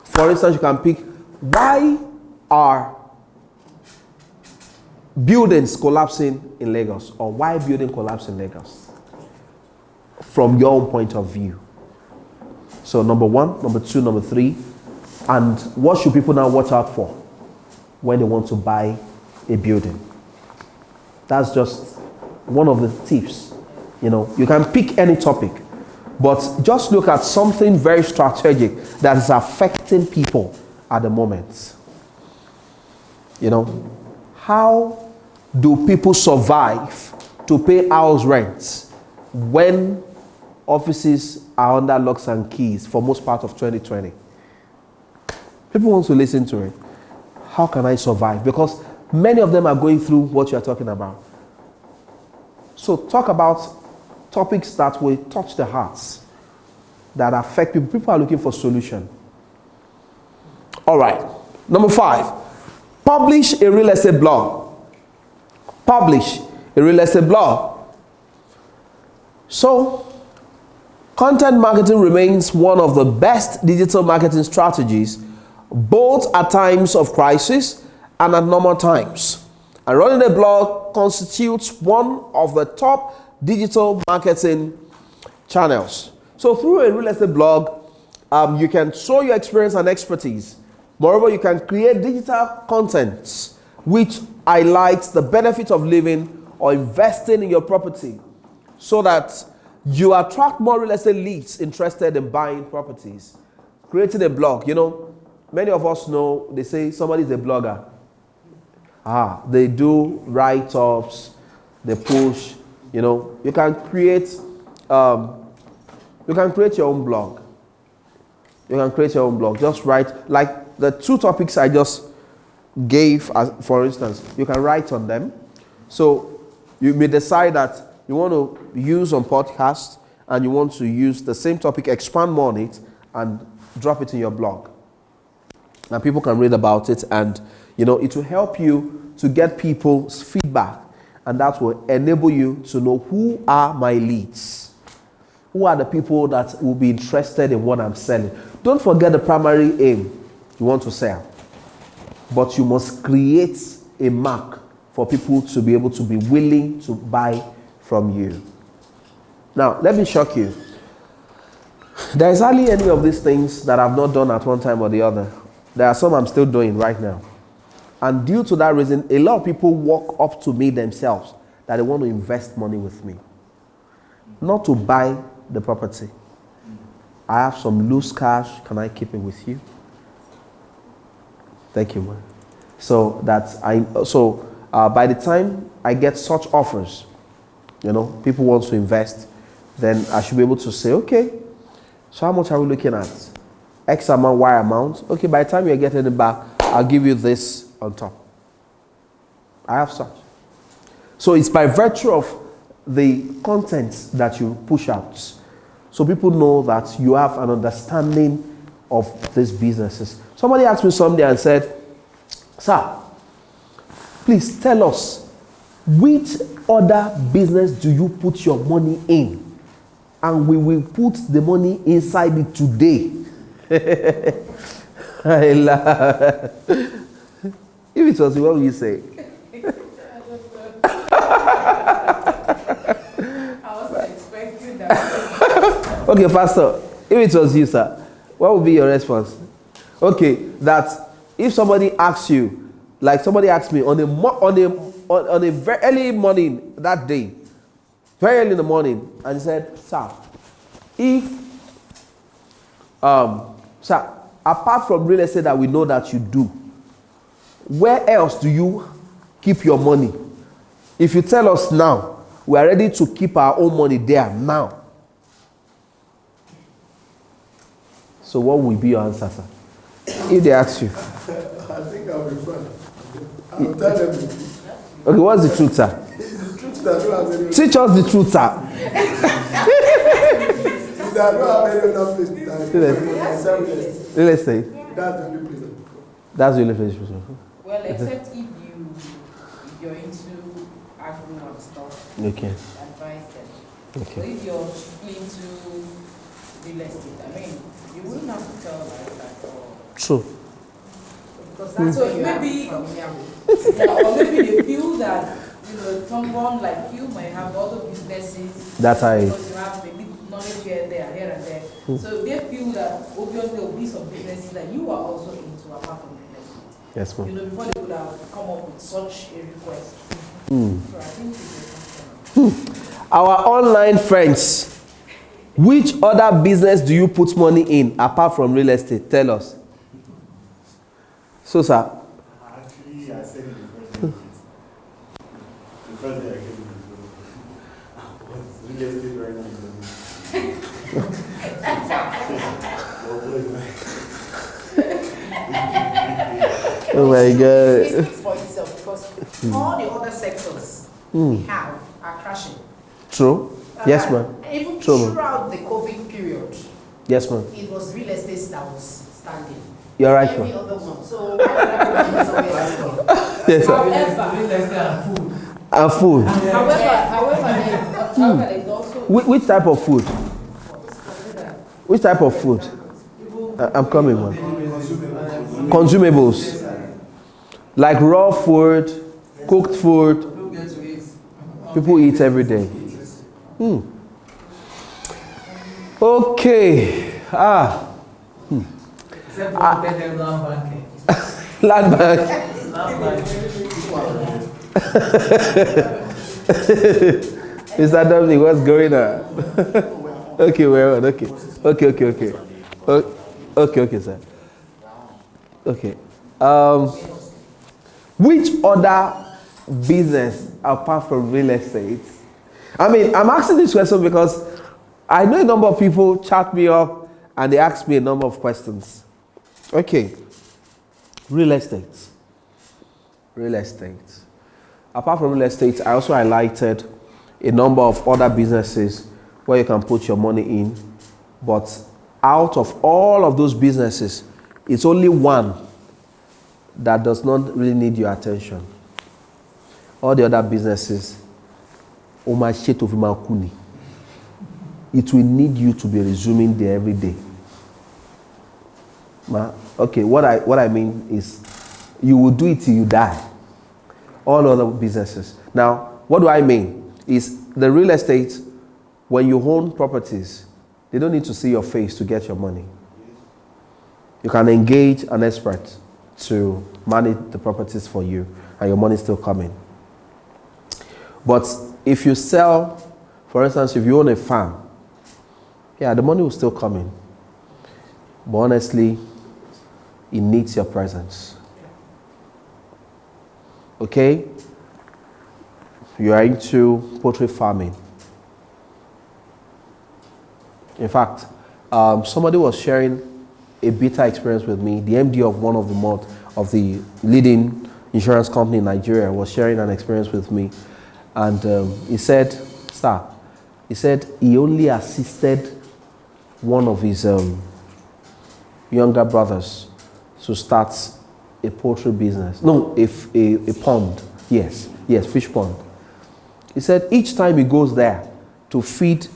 For instance, you can pick, why are buildings collapsing in Lagos, or why building collapse in Lagos from your own point of view. So number 1, number 2, number 3, and what should people now watch out for when they want to buy a building? That's just one of the tips. You can pick any topic But just look at something very strategic that is affecting people at the moment. You know, how do people survive to pay house rent when offices are under locks and keys for most part of 2020? People want to listen to it. How can I survive? Because many of them are going through what you're talking about. So talk about topics that will touch the hearts, that affect people. People are looking for solution. All right. Number 5, publish a real estate blog. Publish a real estate blog. So, content marketing remains one of the best digital marketing strategies, both at times of crisis and at normal times. And running a blog constitutes one of the top digital marketing channels. So through a real estate blog, you can show your experience and expertise. Moreover, you can create digital contents which highlights the benefit of living or investing in your property, so that you attract more real estate leads interested in buying properties. Creating a blog, you know, many of us know, they say somebody's a blogger. They do write-ups, they push, you know. You can create your own blog. You can create your own blog. Just write, like the 2 topics I just gave, as, for instance, you can write on them. So you may decide that you want to use on podcast and you want to use the same topic, expand more on it, and drop it in your blog. And people can read about it, and you know, it will help you to get people's feedback, and that will enable you to know who are my leads. Who are the people that will be interested in what I'm selling? Don't forget the primary aim. You want to sell. But you must create a mark for people to be able to be willing to buy from you. Now, let me shock you. There is hardly any of these things that I've not done at one time or the other. There are some I'm still doing right now. And due to that reason, a lot of people walk up to me themselves that they want to invest money with me. Not to buy the property. I have some loose cash. Can I keep it with you? Thank you, man. So that by the time I get such offers, you know, people want to invest, then I should be able to say, okay, so how much are we looking at? X amount, Y amount. Okay, by the time you're getting it back, I'll give you this on top. I have such. So it's by virtue of the contents that you push out. So people know that you have an understanding of these businesses. Somebody asked me someday and said, sir, please tell us, which other business do you put your money in? And we will put the money inside it today. I laugh. If it was you, what would you say? I wasn't expecting that. Okay, Pastor, if it was you, sir, what would be your response? Okay, that if somebody asks you, like somebody asked me on a very early morning that day, very early in the morning, and he said, sir, sir, apart from real estate that we know that you do, where else do you keep your money? If you tell us now, we are ready to keep our own money there now. So what will be your answer, sir? If they ask you. I think I'll be fine. I'll tell them. Okay, what's the truth, sir? The truth that I don't have any. Teach us the truth, sir. I don't have any other place. Real estate. That's the only place. That's the only place. Well, except if you're into agro and stuff, Okay. advise them. Okay. So if you're into real estate, I mean, you wouldn't have to tell like that. True. Because that's what you maybe, or maybe they feel that, you know, someone like you might have other businesses. That because you have maybe knowledge here and there. So they feel that obviously there will be some businesses that you are also into apart from real estate. Yes, ma'am. You know, before they would have come up with such a request. So I think it's a Our online friends, Which other business do you put money in apart from real estate? Tell us. So, sir. Actually, I said it the first day I came to real estate right now. Oh my God. It speaks for itself because all the other sectors we have are crashing. True. Yes, ma'am. Even True, ma'am. throughout the COVID period, Yes, ma'am. it was real estate that was standing. You're right, Every ma'am. other one. So why would I go somewhere else? Yes, sir. And food. However, there's also Which type of food? Which type of food? I'm coming, man. Consumables. Like raw food, cooked food. People eat every day. Okay. Land bank. Mr. Dominic, what's going on? Okay, we're on. Okay, sir. Okay. Which other business apart from real estate? I mean, I'm asking this question because I know a number of people chat me up and they ask me a number of questions. Okay. Real estate. Real estate. Apart from real estate, I also highlighted a number of other businesses where you can put your money in. But out of all of those businesses, it's only one that does not really need your attention. All the other businesses, it will need you to be resuming there every day. Okay, what I mean is you will do it till you die. All other businesses. Now, what do I mean? Is the real estate, when you own properties, they don't need to see your face to get your money. You can engage an expert to manage the properties for you and your money is still coming. But if you sell, for instance, if you own a farm, yeah, the money will still come in. But honestly, it needs your presence. Okay? You are into poultry farming. In fact, somebody was sharing a bitter experience with me. The MD of one of the leading insurance company in Nigeria was sharing an experience with me. And he said, he only assisted one of his younger brothers to start a poultry business. No, a pond. Yes, fish pond. He said each time he goes there to feed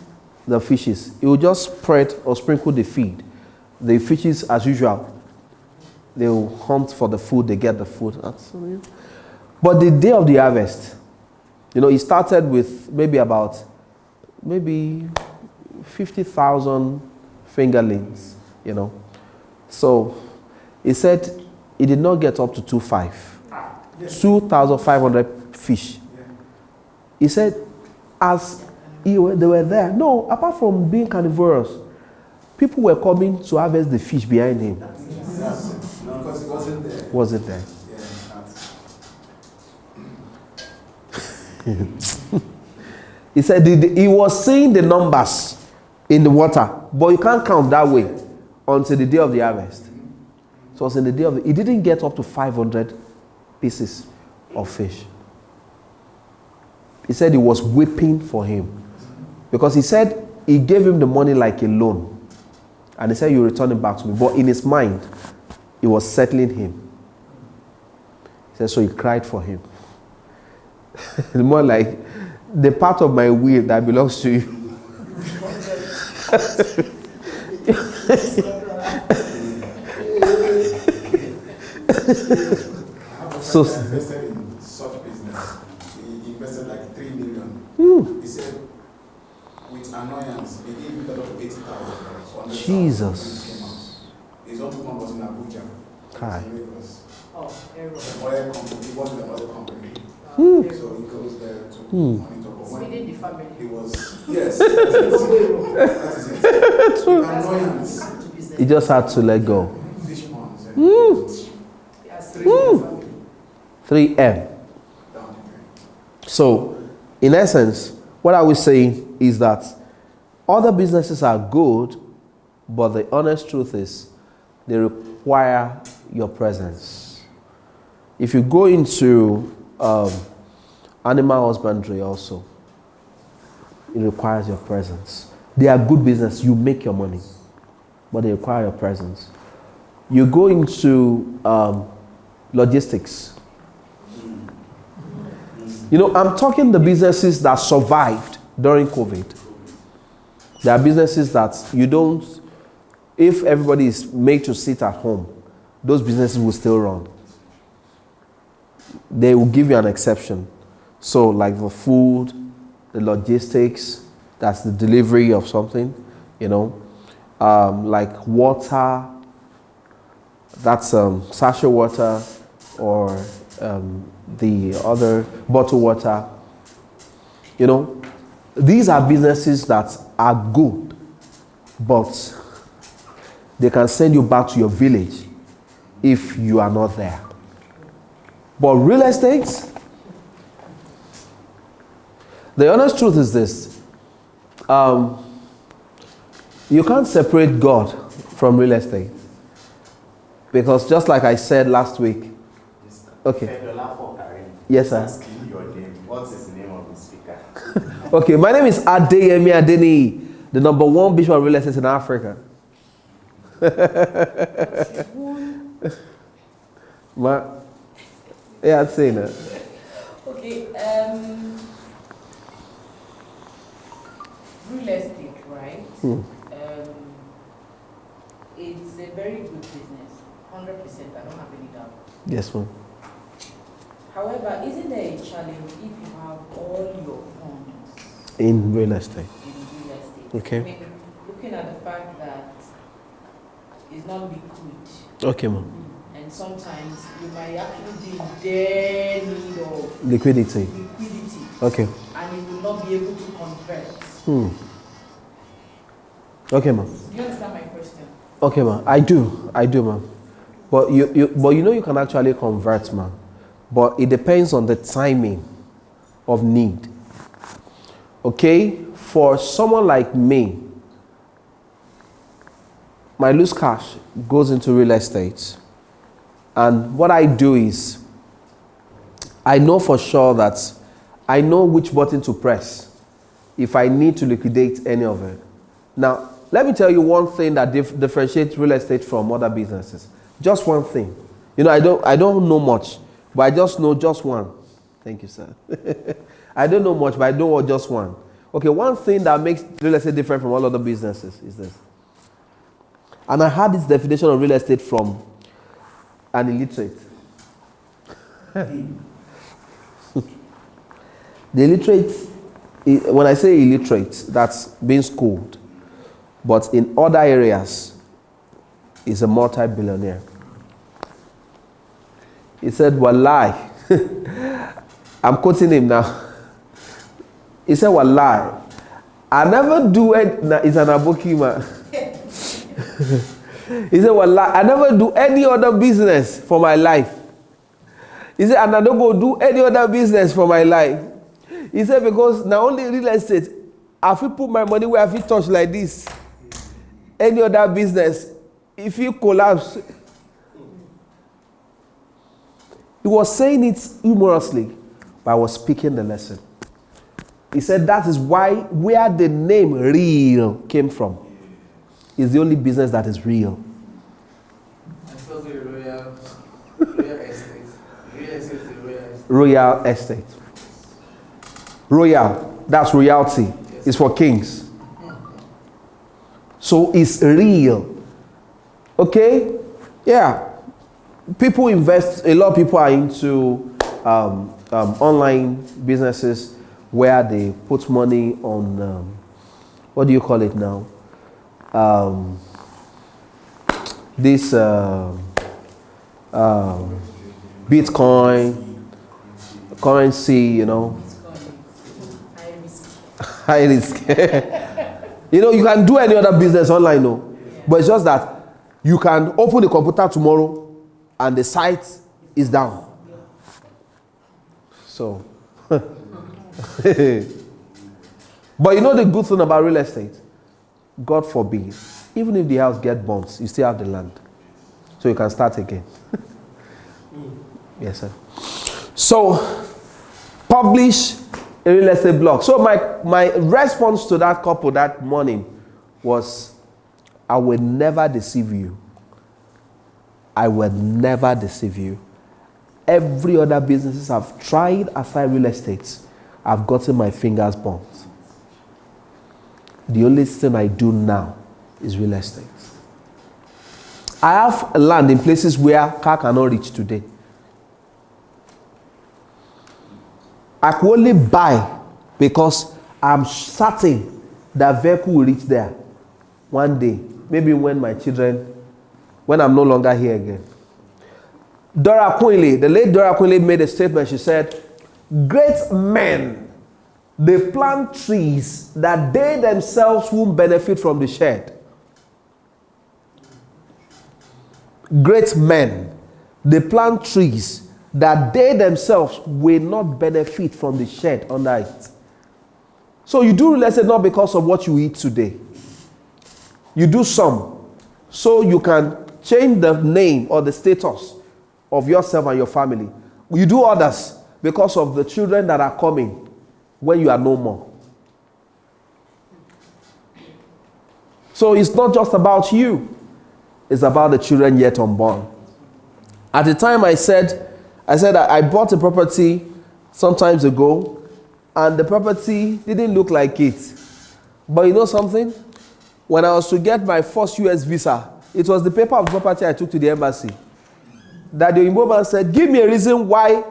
the fishes, he will just spread or sprinkle the feed. The fishes, as usual, they will hunt for the food, they get the food. But the day of the harvest, he started with maybe 50,000 fingerlings, So he said he did not get up to 2,500 fish. He said as they were there, no, apart from being carnivorous, people were coming to harvest the fish behind him. No, because it wasn't there. Wasn't there? Yeah. He said he was seeing the numbers in the water, but you can't count that way until the day of the harvest. So it was in the day of he didn't get up to 500 pieces of fish. He said he was weeping for him because he said he gave him the money like a loan, and he said, "You return it back to me." But in his mind, it was settling him. He said, so he cried for him. More like the part of my will that belongs to you. So invested in such business. He invested like 3 million. He said, with annoyance, he gave it up to 80,000. Jesus. His own woman was in Abuja. Hi. In Lagos. error. The oil company, he was the oil company. Error. So he goes there to monitor. But when within the family. It was, yes. That is it. Annoyance. He just had to let go. Fish ponds. Yes. 3M. Down the drain. So, in essence, what I will say is that other businesses are good, but the honest truth is they require your presence. If you go into animal husbandry also, it requires your presence. They are good business, you make your money, but they require your presence. You go into logistics. You know, I'm talking the businesses that survived during COVID. There are businesses that you don't, if everybody is made to sit at home, those businesses will still run. They will give you an exception. So like the food, the logistics, that's the delivery of something, you know, like water, that's sachet water or the other bottled water. You know, these are businesses that are good, but they can send you back to your village if you are not there. But real estate, the honest truth is this. You can't separate God from real estate. Because just like I said last week. Okay. Yes, sir. Asking your name. What is the name of the speaker? Okay, my name is Adeyemi Adeni, the #1 bishop of real estate in Africa. Yeah, I'd say that. Okay, real estate, right? It's a very good business, 100%. I don't have any doubt. Yes, ma'am. However, isn't there a challenge if you have all your funds In real estate. in real estate? Okay. I mean, looking at the fact that it's not liquid, Okay, ma'am. and sometimes you might actually be in dire need of Liquidity. liquidity, Okay. and you will not be able to convert. Okay, ma'am. Do you understand my question? Okay, ma'am. I do, ma'am. But you know you can actually convert, ma'am. But it depends on the timing of need. Okay? For someone like me, my loose cash goes into real estate. And what I do is, I know for sure that I know which button to press if I need to liquidate any of it. Now, let me tell you one thing that differentiates real estate from other businesses. Just one thing. You know, I don't know much, but I just know just one. Thank you, sir. I don't know much, but I know just one. Okay, one thing that makes real estate different from all other businesses is this. And I had this definition of real estate from an illiterate. The illiterate, when I say illiterate, that's being schooled. But in other areas, is a multi-billionaire. He said, Wallahi. I'm quoting him now. He said, Wallahi, I never do it. It's an aboki man. He said, Wallahi, I never do any other business for my life. He said, and I don't go do any other business for my life. He said, because now only real estate, if you put my money where I feel touch like this, any other business, if you collapse. He was saying it humorously, but I was speaking the lesson. He said that is where the name real came from. It's the only business that is real. It's also a royal estate. Real estate is a royal estate. Royal estate. Royal, that's royalty. Yes. It's for kings. So it's real. Okay? Yeah. People invest, a lot of people are into online businesses where they put money on, what do you call it now? This Bitcoin, currency, you know. High risk. Highly scared. You know, you can do any other business online, no? But it's just that you can open the computer tomorrow and the site is down. So, but you know the good thing about real estate? God forbid, even if the house gets burnt, you still have the land. So you can start again. Yes, sir. So, publish a real estate blog. So my response to that couple that morning was, I will never deceive you. I will never deceive you. Every other businesses I've tried aside real estate, I've gotten my fingers burnt. The only thing I do now is real estate. I have land in places where car cannot reach today. I could only buy because I'm certain that vehicle will reach there one day. Maybe when I'm no longer here again. Dora Quinley, the late Dora Quinley made a statement. She said, great men, they plant trees that they themselves won't benefit from the shade. Great men, they plant trees that they themselves will not benefit from the shade under it. So you do real estate not because of what you eat today. You do some so you can change the name or the status of yourself and your family. You do others because of the children that are coming when you are no more. So it's not just about you. It's about the children yet unborn. At the time I said I bought a property some times ago, and the property didn't look like it. But you know something? When I was to get my first US visa, it was the paper of the property I took to the embassy. That the Igbo man said, give me a reason why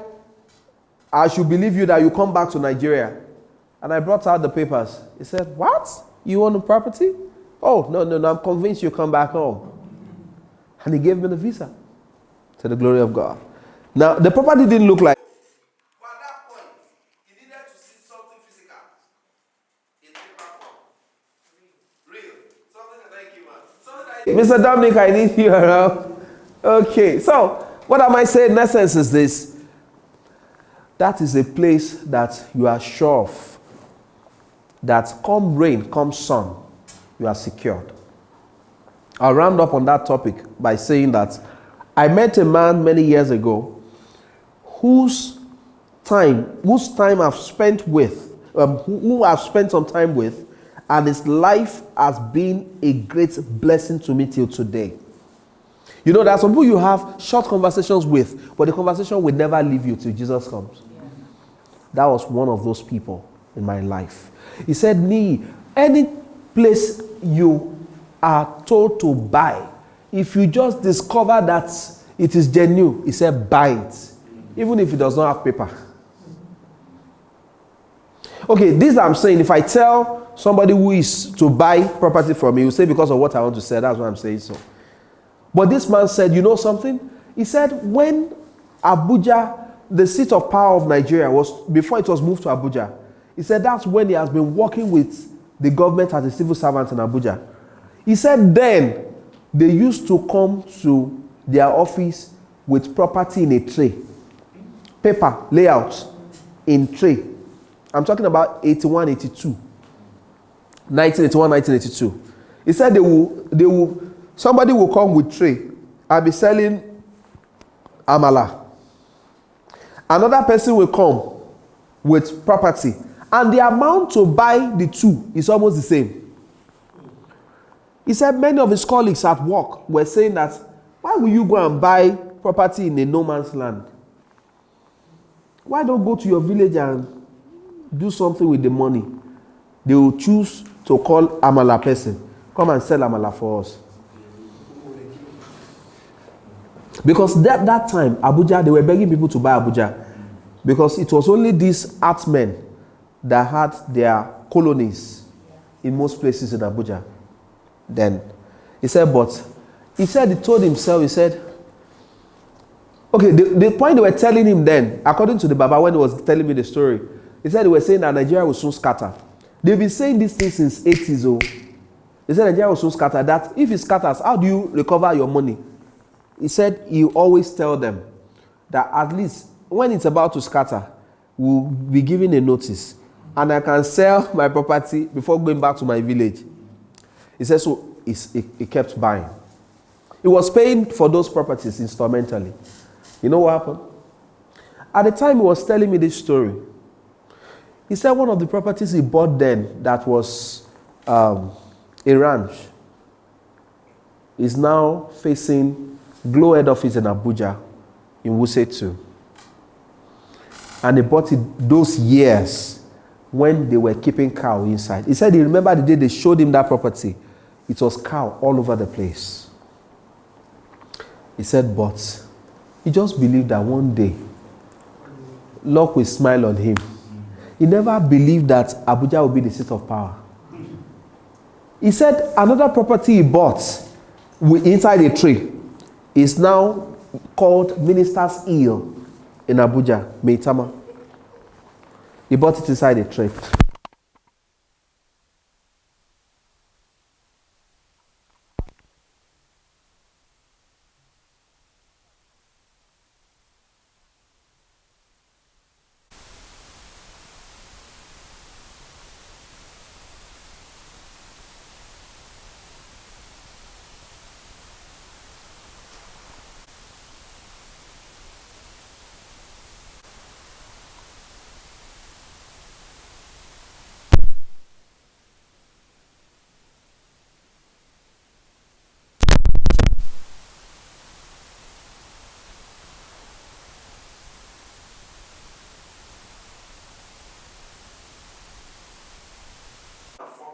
I should believe you that you come back to Nigeria. And I brought out the papers. He said, what? You own the property? Oh, no, I'm convinced you come back home. And he gave me the visa. To the glory of God. Now, the property didn't look like. But at that point, he needed to see something physical. In paper form. Real. Something that thank you, man. Something that Mr. Dominic, I need you around. Okay, so what am I saying in essence is this. That is a place that you are sure of. That come rain, come sun, you are secured. I'll round up on that topic by saying that I met a man many years ago whose time I've spent with, who I've spent some time with, and his life has been a great blessing to me till today. You know, there are some people you have short conversations with, but the conversation will never leave you till Jesus comes. Yeah. That was one of those people in my life. He said, any place you are told to buy, if you just discover that it is genuine, he said, buy it. Even if it does not have paper. Okay, this I'm saying, if I tell somebody who is to buy property from me, he will say because of what I want to say, that's why I'm saying so. But this man said, you know something? He said when Abuja, the seat of power of Nigeria, before it was moved to Abuja, he said that's when he has been working with the government as a civil servant in Abuja. He said then they used to come to their office with property in a tray. Paper, layout, in tray. I'm talking about 81, 82. 1981, 1982. He said somebody will come with tray and be selling amala. Another person will come with property. And the amount to buy the two is almost the same. He said many of his colleagues at work were saying that, why will you go and buy property in a no man's land? Why don't go to your village and do something with the money? They will choose to call amala person. Come and sell amala for us. Because that time, Abuja, they were begging people to buy Abuja. Because it was only these artsmen that had their colonies in most places in Abuja. Then, he said, he told himself, he said, okay, the point they were telling him then, according to the Baba when he was telling me the story, he said they were saying that Nigeria will soon scatter. They've been saying this thing since 80s. Oh, they said Nigeria was so scattered that if it scatters, how do you recover your money? He said he always tell them that at least when it's about to scatter, we'll be given a notice, and I can sell my property before going back to my village. He said so. He kept buying. He was paying for those properties instrumentally. You know what happened? At the time he was telling me this story, he said one of the properties he bought then that was a ranch is now facing Glow head office in Abuja in Wuse 2. And he bought it those years when they were keeping cow inside. He said he remembered the day they showed him that property. It was cow all over the place. He said, but he just believed that one day luck will smile on him. He never believed that Abuja would be the seat of power. He said another property he bought inside a tree is now called Minister's Hill in Abuja, Meitama. He bought it inside a tree.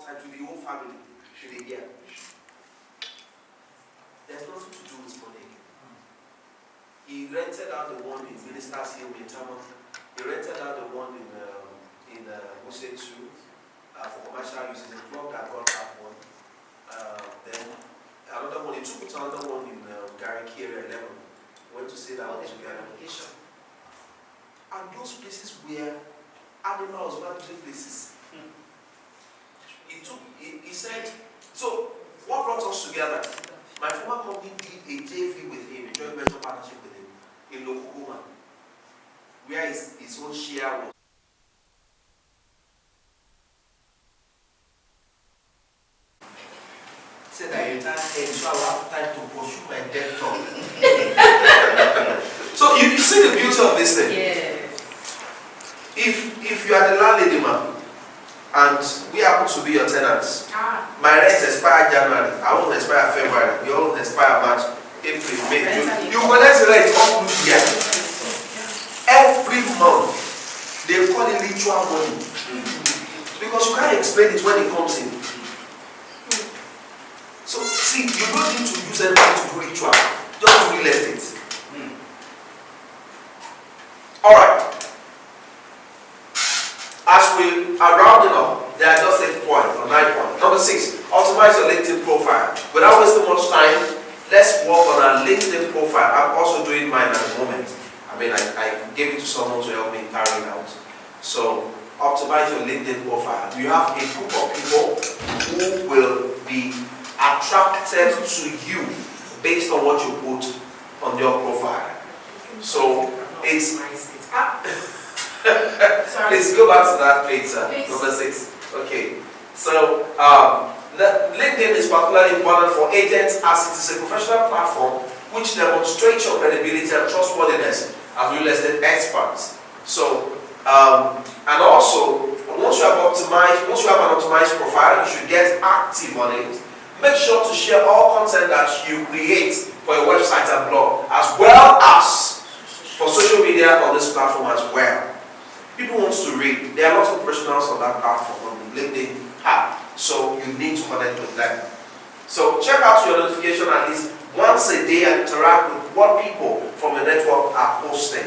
To the whole family, should they hear? There's nothing to do with money. He rented out the one in Minister's Hill, Meitama. He rented out the one in Wuse 2 for commercial use. The club that got that one. Then another one, he took it to another one in Gariki area 11. Went to see that one together. And those places were animals, mandatory places. He said, so what brought us together? My former company did a JV with him, a joint venture partnership with him in Lokogoma, where his own share was. Said I retired early, so I will have time to pursue my debt talk. So you see the beauty of this thing. Yeah. If you are the landlady, man, and we happen to be your tenants. My rent expire January, I won't expire February, you won't expire March, April, May, June. You collect the rent all through the year. Every month, they call it ritual money. Because you can't explain it when it comes in. So, see, you don't need to use anything to do ritual, just do real estate. Alright. As we are rounding up, there are just 8 points or 9 points. Number 6, optimize your LinkedIn profile. Without wasting much time, let's work on our LinkedIn profile. I'm also doing mine at the moment. I mean, I gave it to someone to help me carry it out. So, optimize your LinkedIn profile. You have a group of people who will be attracted to you based on what you put on your profile. So, it's... Let's go back to that page, number 6. Okay. So, LinkedIn is particularly important for agents as it is a professional platform which demonstrates your credibility and trustworthiness as real estate experts. So, and also, once you have an optimized profile, you should get active on it. Make sure to share all content that you create for your website and blog, as well as for social media on this platform as well. People want to read. There are lots of professionals on that platform, on the LinkedIn app. So you need to connect with them. So check out your notification at least once a day and interact with what people from the network are posting.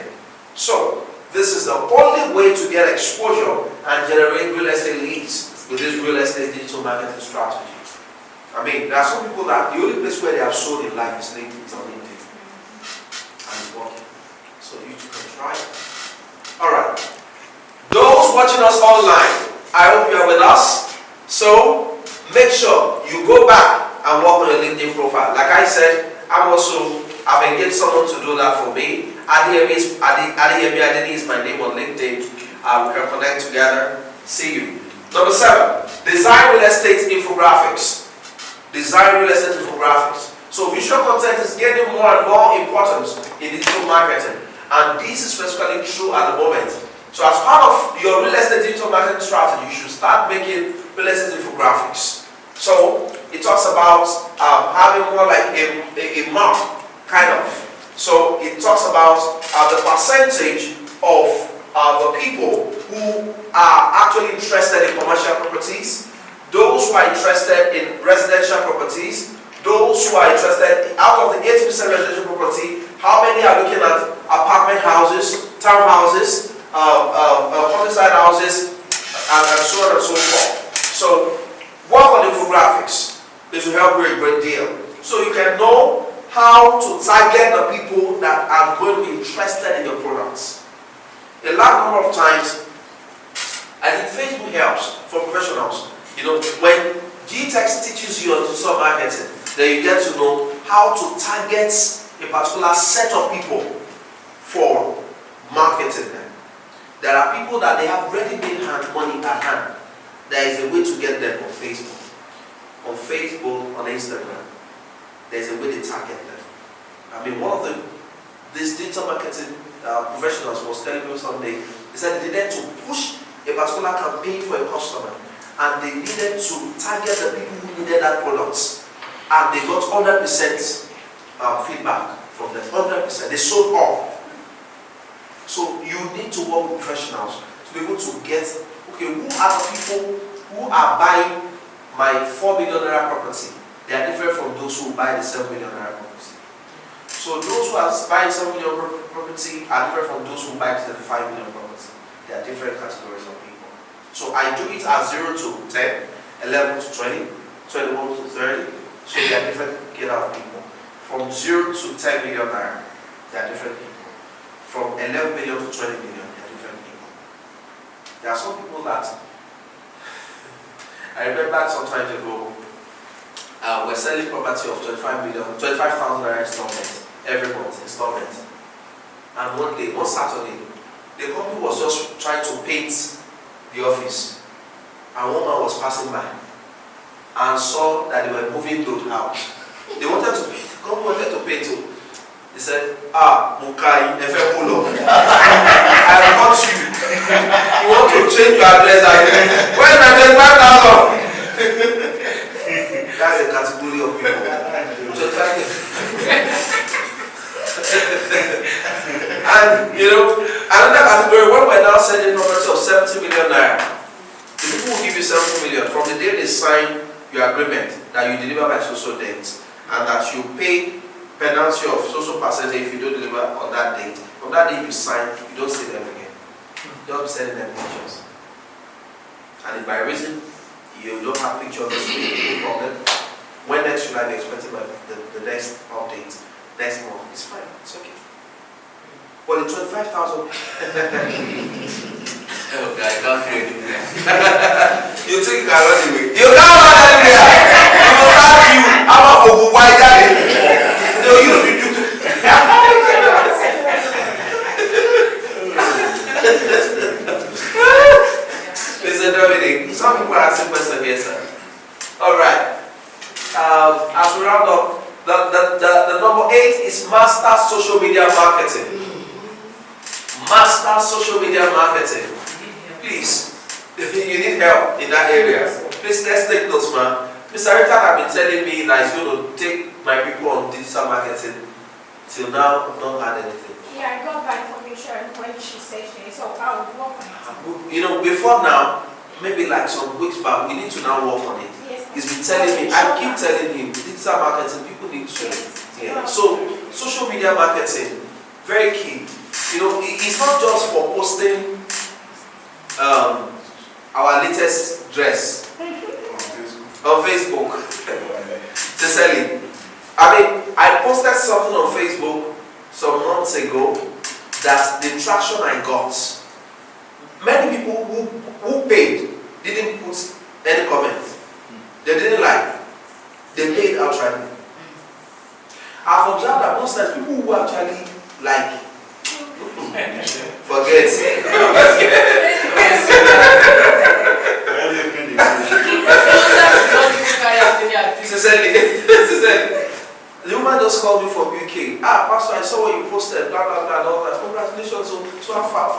So this is the only way to get exposure and generate real estate leads with this real estate digital marketing strategy. I mean, there are some people that the only place where they have sold in life is LinkedIn. It's on LinkedIn. And it's working. So you too can try it. Alright. Those watching us online, I hope you are with us. So make sure you go back and work on your LinkedIn profile. Like I said, I've engaged someone to do that for me. Adeyemi is my name on LinkedIn. We can connect together. See you. Number 7, design real estate infographics. Design real estate infographics. So visual content is getting more and more important in digital marketing. And this is specifically true at the moment. So as part of your real estate digital marketing strategy, you should start making real estate infographics. So it talks about having more like a map, kind of. So it talks about the percentage of the people who are actually interested in commercial properties, those who are interested in residential properties, those who are interested, out of the 80% residential property, how many are looking at apartment houses, townhouses, countryside houses, and so on and so forth. So work on infographics. This will help you a great deal. So you can know how to target the people that are going to be interested in your products. A large number of times, I think Facebook helps for professionals. You know, when Gtext teaches you on digital marketing, then you get to know how to target a particular set of people for marketing them. There are people that they have ready-made money at hand. There is a way to get them on Facebook, on Instagram. There's a way to target them. I mean, one of these digital marketing professionals was telling me someday, they said they needed to push a particular campaign for a customer, and they needed to target the people who needed that product, and they got 100% feedback from them. 100%. They sold all. So you need to work with professionals to be able to get, okay, who are the people who are buying my 4 million naira property? They are different from those who buy the 7 million naira property. So those who are buying 7 million property are different from those who buy the 5 million property. They are different categories of people. So I do it as 0 to 10, 11 to 20, 21 to 30. So they are different kind of people. From 0 to 10 million naira, they are different people. From 11 million to 20 million, they are different people. There are some people that I remember some time ago, we're selling property of 25,000 naira installment every month, installment. And one Saturday, the company was just trying to paint the office, and one man was passing by and saw that they were moving load out. They wanted to paint, the company wanted to paint too. He said, Mukai, Efe Polo, I got you. You want to change your address again? Where's my 25,000? That's a category of people. And you know, another category, when we're now selling property of 70 million naira, the people will give you 70 million from the day they sign your agreement that you deliver by social dates, and that you pay penalty of social percentage if you don't deliver on that date. From that day you sign, you don't see them again. You don't send them pictures. And if by reason you don't have pictures this week, no problem. When next should I be expecting the next update? Next month, it's fine, it's okay. But the 25,000 oh God, I can't hear you. You think you can run away. You can't run anywhere. You will start you. I'm a for why that. They'll use you to Mr. Dominic, some people are asking questions here, sir. Alright. As we round up, the number 8 is master social media marketing. Master social media marketing. Please, you need help in that area. Please, let's take notes, man. Mr. Richard has been telling me that he's going to take my people on digital marketing. Till now, I've not had anything. Yeah, I got that information when she said she, so I will work on it. You know, before now, maybe like some weeks back, we need to now work on it. Yes, He's been telling me, I keep telling him, digital marketing, people need to. Yeah. So, social media marketing, very key. You know, it's not just for posting our latest dress on Facebook. Cecily, I mean, I posted something on Facebook some months ago that the traction I got, many people who paid didn't put any comment. They didn't like. They paid outright. I've observed that most times people who actually like forget. Sincerely. The woman just called me from UK. Pastor, I saw what you posted, blah blah blah, and all that. Congratulations, so far.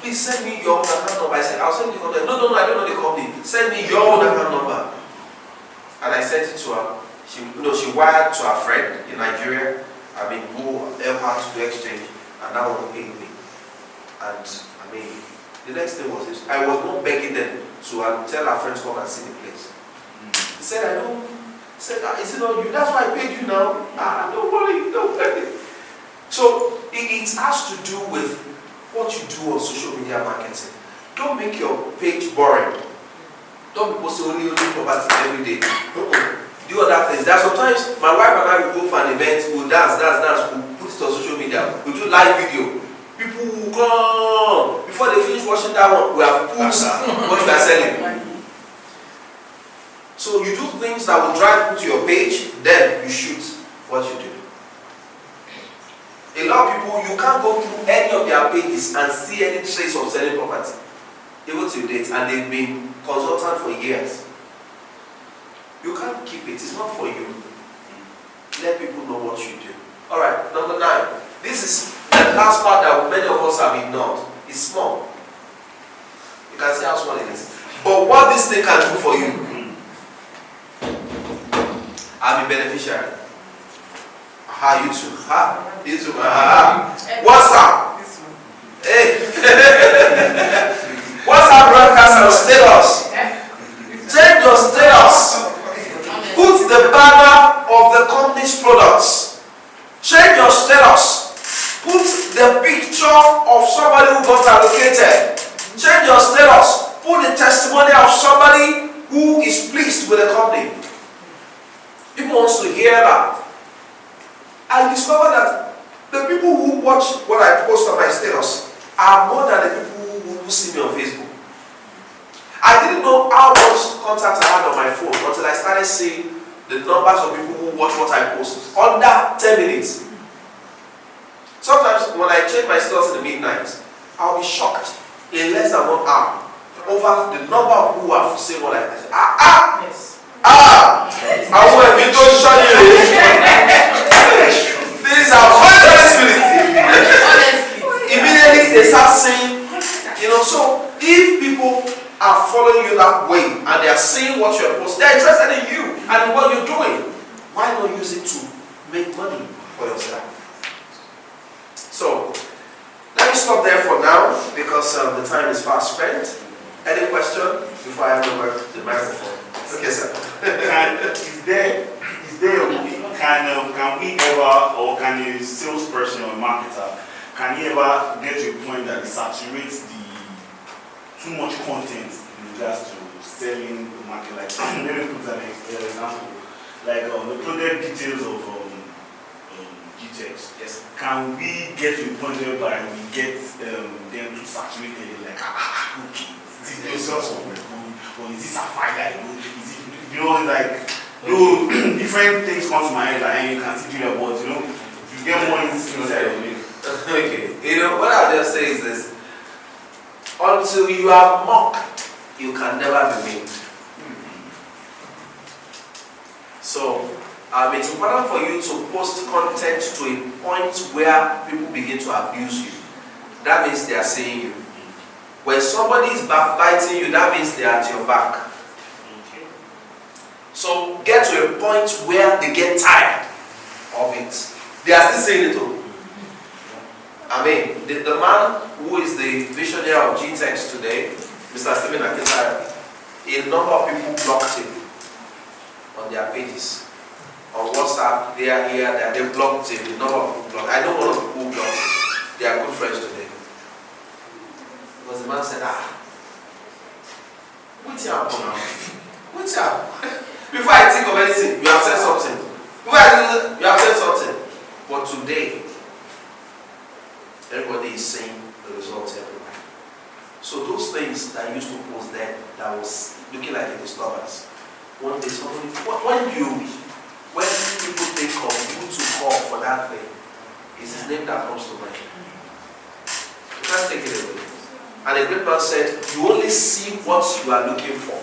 Please send me your own account number. I said, I'll send you contact. No, I don't know the company. Send me your own account number. And I sent it to her. She wired to her friend in Nigeria. Who helped her to do exchange, and that one paid me. And the next thing was this. I was not begging them to tell her friends to come and see the place. He said, I don't. He said, is it not you? That's why I paid you now. Don't worry. So it has to do with what you do on social media marketing. Don't make your page boring. Don't be posting only property every day. Do other things. There are sometimes my wife and I will go for an event, we'll dance, we'll put it on social media, we'll do live video. People will come. Before they finish watching that one, we have put what we are selling. So you do things that will drive people to your page, then you shoot what you do. A lot of people, you can't go through any of their pages and see any trace of selling property, even to date, and they've been consultant for years. You can't keep it. It's not for you. Let people know what you do. Alright, number 9. This is the last part that many of us have ignored. It's small. You can see how small it is. But what this thing can do for you, I'm a beneficiary. You too. You too. What's up? Hey. What's up, broadcast and status? Change your status. Put the banner of the company's products. Change your status. Put the picture of somebody who got allocated. Change your status. Put the testimony of somebody who is pleased with the company. People want to hear that. I discovered that the people who watch what I post on my status are more than the people who see me on Facebook. I didn't know how much contacts I had on my phone until I started seeing the numbers of people who watch what I post under 10 minutes. Sometimes when I check my status in the midnight, I'll be shocked in less than 1 hour over the number of people who have seen what I say. I want to be doing These are honestly. Immediately they start saying, so if people are following you that way and they are seeing what you're posting, they're interested in you and what you're doing. Why not use it to make money for yourself? So let me stop there for now because the time is fast spent. Any question before I hand over the microphone? Okay, sir. Can we ever, or can a salesperson or a marketer, can he ever get to a point that it saturates too much content in regards to selling the market? Like, let me put an example. Like the product details of Gtext. Yes. Can we get to a point whereby we get them to saturate it? Like, okay, is it yourself or is this a fight that different things come to my head and you can see about, you get more inside of it. Okay, what I'll just say is this. Until you are mocked, you can never be made. So, it's important for you to post content to a point where people begin to abuse you. That means they are saying you. When somebody is backbiting you, that means they are at your back. So get to a point where they get tired of it. They are still saying it though. The man who is the visionary of Gtext today, Mr. Stephen Akitara, a number of people blocked him on their pages. On WhatsApp, they are here, they blocked him. A number of people blocked. I know one of the people who blocked him. They are good friends today. Because the man said, what's up now? What's up? Before I think of anything, you have said something. Before I do, you have said something. But today, everybody is saying the results everywhere. So those things that used to post there, that was looking like a disturbance. One day somebody, when people think of who to call for that thing, it's his name that comes to mind. You can't take it away. And a great man said, you only see what you are looking for.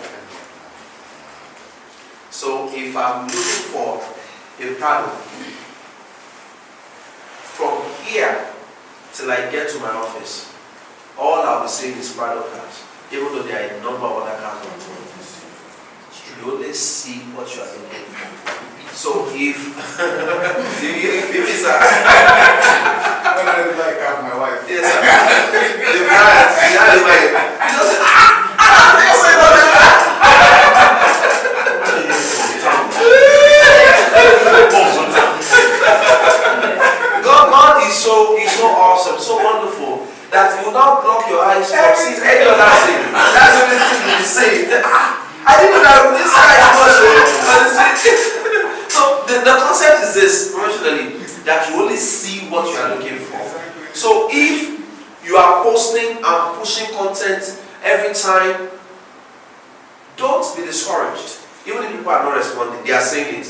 So if I'm looking for a Prado, from here till I get to my office, all I'll be seeing is Prado cars, even though there are a number of other cars on the road. You only see what you are looking for. So if it's a when I look like my wife. yes, the brand, God is so awesome, so wonderful that you will not block your eyes from seeing any other thing. That's the only thing you will say. I didn't know that this guy was so the concept is this, originally, that you only see what you are looking for. So if you are posting and pushing content every time, don't be discouraged. Even if people are not responding, they are saying it.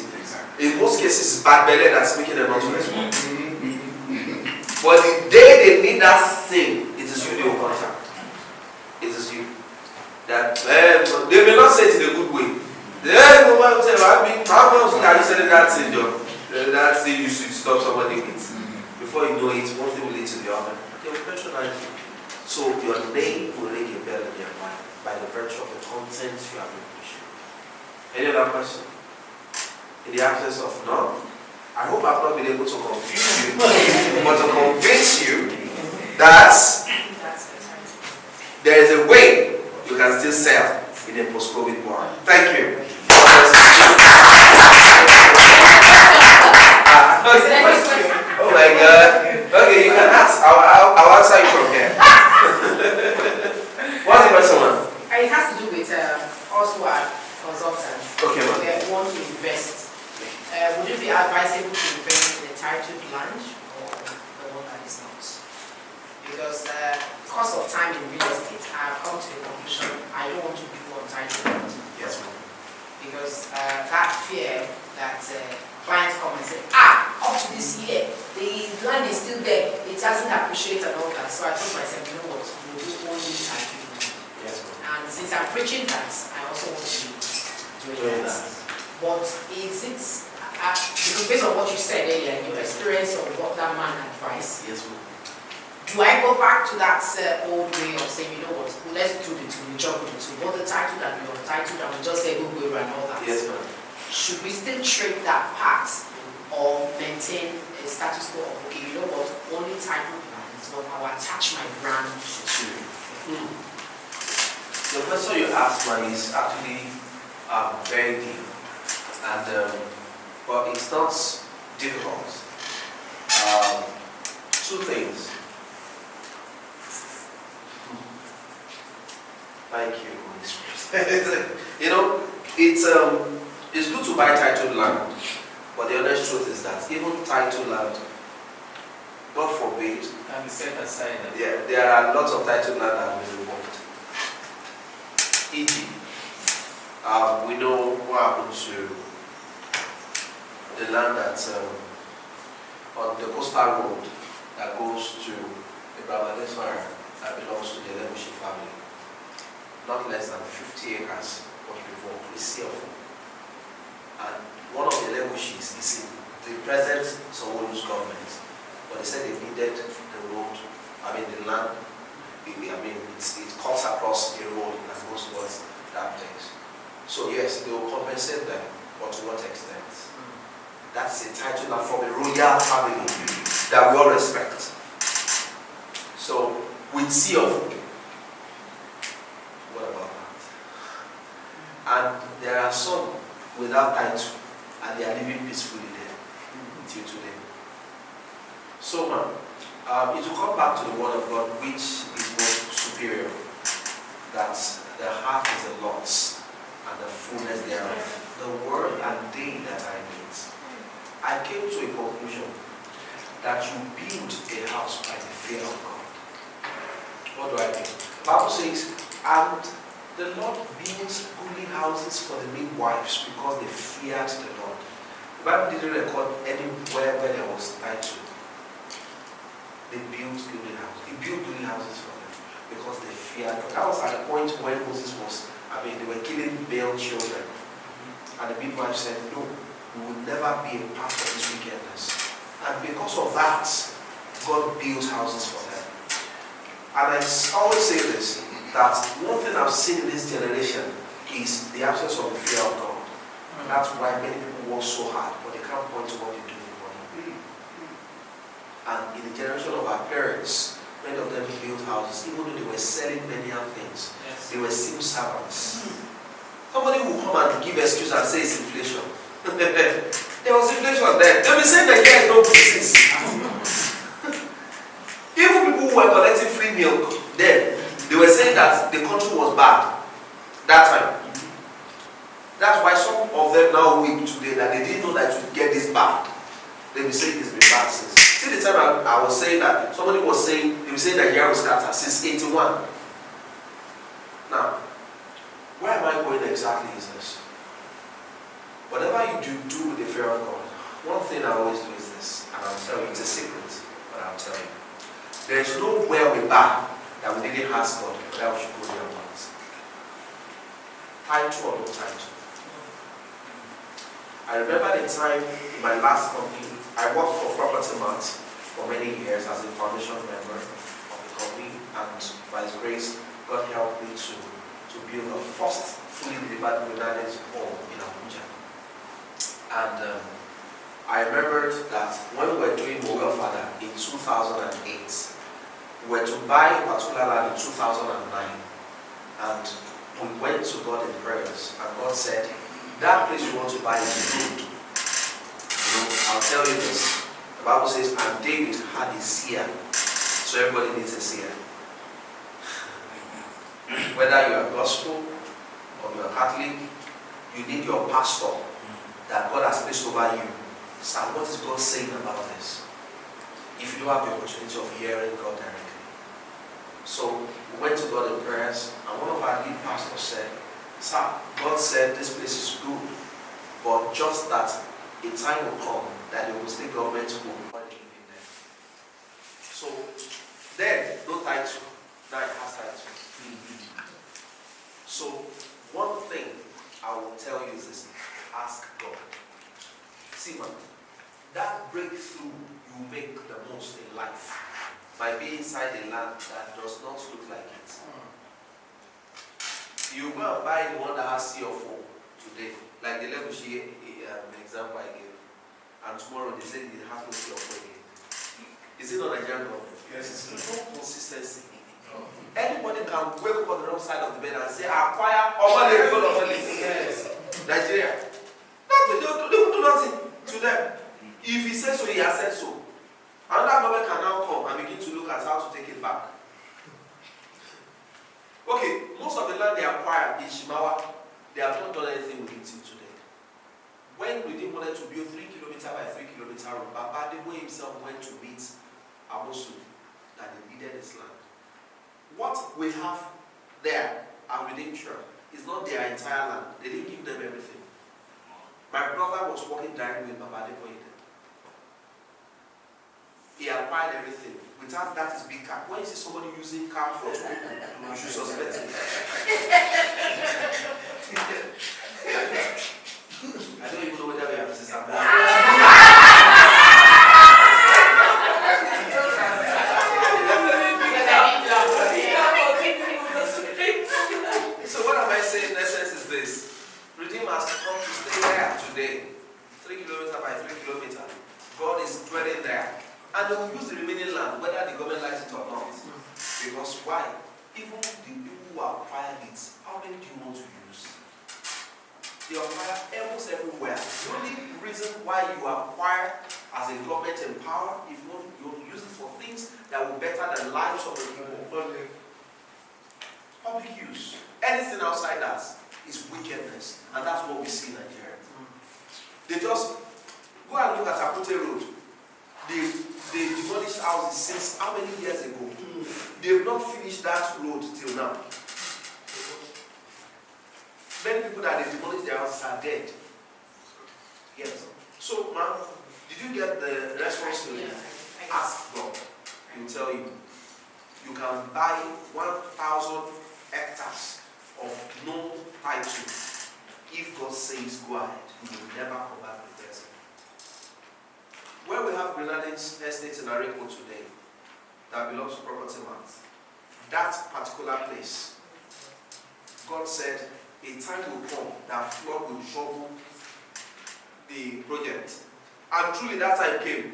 In most cases, it's bad belly that's making them not to respond. But the day they need that thing, it is you they will contact. It is you. That they may not say it in a good way. They will tell you, how much can you say that thing, John? That thing you should stop somebody with. Before you know it, one thing will lead to the other. They will patronize you. So your name will ring a bell in their mind by the virtue of the content you have been pushing. Any other question? In the absence of none, I hope I've not been able to confuse you, but to convince you that there is a way you can still sell in a post-COVID world. Thank you. Oh my God. Okay, you can ask. I'll answer you from here. What's the question, man? It has to do with also our consultants. Okay, man. They want to invest. Would it be advisable to invest in a titled land or the one that is not? Because cost of time in real estate, I have come to the conclusion I don't want to do untitled land. Yes, ma'am. Because that fear that clients come and say, up to this year, the land is still there, it hasn't appreciated and all that. So I told myself, you know what, we'll do only titled land. Yes, ma'am. And since I'm preaching that, I also want to do that. But is it, because based on what you said earlier, your experience of what that man advised, Yes, ma'am. do I go back to that old way of saying, you know what, let's do the two, we juggle the two, both the title and the untitled, and we just say go and all that? Yes, ma'am. Should we still trade that part or maintain a status quo of, okay, you know what, only title plans, but I will attach my brand to it? The question you asked, man, is actually very deep, and but it's not difficult. Two things. Thank you, Holy Spirit. You know, it's good to buy titled land, but the honest truth is that even titled land, God forbid, Can be set aside. yeah, there are lots of titled land that have been revoked. E.g., we know what happened to the land that on the coastal road that goes to the Bangladesh that belongs to the Lemushi family. Not less than 50 acres was revoked, a sea of them. And one of the Lemushis is in the present Sanwo-Olu's government, but they said they needed the road, the land, it cuts across the road and goes towards that place. So yes, they will compensate them, but to what extent? That's a title from a royal family that we all respect. So, with sea of them, what about that? And there are some without title, and they are living peacefully there until today. So, it will come back to the word of God, which is most superior. That the heart is a lot, and the fullness thereof. The word and day that I meet. I came to a conclusion that you build a house by the fear of God. What do I mean? Bible says, and the Lord built goodly houses for the midwives because they feared the Lord. The Bible didn't record anywhere where there was title. They built goodly houses. He built goodly houses for them because they feared God. That was at the point when Moses was, they were killing male children. And the midwife said, no, we will never be a part of this wickedness. And because of that, God built houses for them. And I always say this, that one thing I've seen in this generation is the absence of the fear of God. And that's why many people work so hard, but they can't point to what they do for money. And in the generation of our parents, many of them built houses, even though they were selling many other things. Yes. They were civil servants. Somebody will come and give excuse and say it's inflation. There was inflation then. They'll be saying that yes, no business. Even people who were collecting free milk then, they were saying that the country was bad that time. That's why some of them now weep today that they didn't know that you get this bad. They will say it's been bad since. See the time I was saying that, somebody was saying, they were saying that year was scattered since 81. Now, where am I going exactly is this. Whatever you do with the fear of God, one thing I always do is this, and I'll tell you, it's a secret, but I'll tell you. There is nowhere we bow that we didn't ask God that we should go there once. Title or no title. I remember the time in my last company, I worked for Property Mart for many years as a foundation member of the company, and by His grace, God helped me to build the first fully delivered United home in Abuja. And I remembered that when we were doing Mogul Father in 2008, we were to buy a particular land in 2009, and we went to God in prayers, and God said, that place you want to buy is good. I'll tell you this. The Bible says, and David had a seer. So everybody needs a seer. Whether you are gospel or you are Catholic, you need your pastor that God has placed over you. So what is God saying about this? If you don't have the opportunity of hearing God directly. So we went to God in prayers, and one of our lead pastors said, sir, God said this place is good, but just that a time will come that the state government will want to live in there. So then, no title, now it has title. So one thing I will tell you is this, ask God. See man, that breakthrough you make the most in life by being inside a land that does not look like it. You go and buy the one that has CO4 today, like the level example I gave, and tomorrow they say it has no CO4 again. Is it not Nigerian government? Yes. It's no consistency. Anybody can wake up on the wrong side of the bed and say, acquire all the result of the yes. Nigeria. Nothing, they will do nothing to them. If he says so, he has said so. Another government can now come and begin to look at how to take it back. Okay, most of the land they acquired in Shimawa, they have not done anything with it till today. When we wanted to build 3 kilometer by 3 kilometer road, Baba Debo himself went to meet Amosu that they needed this land. What we have there at Redemption is not their entire land. They didn't give them everything. My brother was working directly with Baba Debo. He acquired everything. Without that is big car. When you see somebody using car for school, you should suspect it. I don't even know whether we have to say something. So what am I saying in essence is this. Redeemer has come to stay there today. 3 kilometers by 3 kilometers. God is dwelling there. And they will use the remaining land, whether the government likes it or not. Because why? Even the people who acquired it, how many do you want to use? They acquire almost everywhere. The only reason why you acquire as a government in power, if not, you use it for things that will better the lives of the people. Public use. Anything outside that is wickedness. And that's what we see in Nigeria. They just go and look at Akute Road. They demolished houses since how many years ago? They've not finished that road till now. Many people that they demolished their houses are dead. Yes. So, man, did you get the response to it? Ask God. He will tell you. You can buy 1,000 hectares of no title. If God says go ahead, you will never come back with it. Where we have Grenadines estates in Arepo today that belongs to Property Mart, that particular place, God said a time will come that flood will trouble the project. And truly that time came.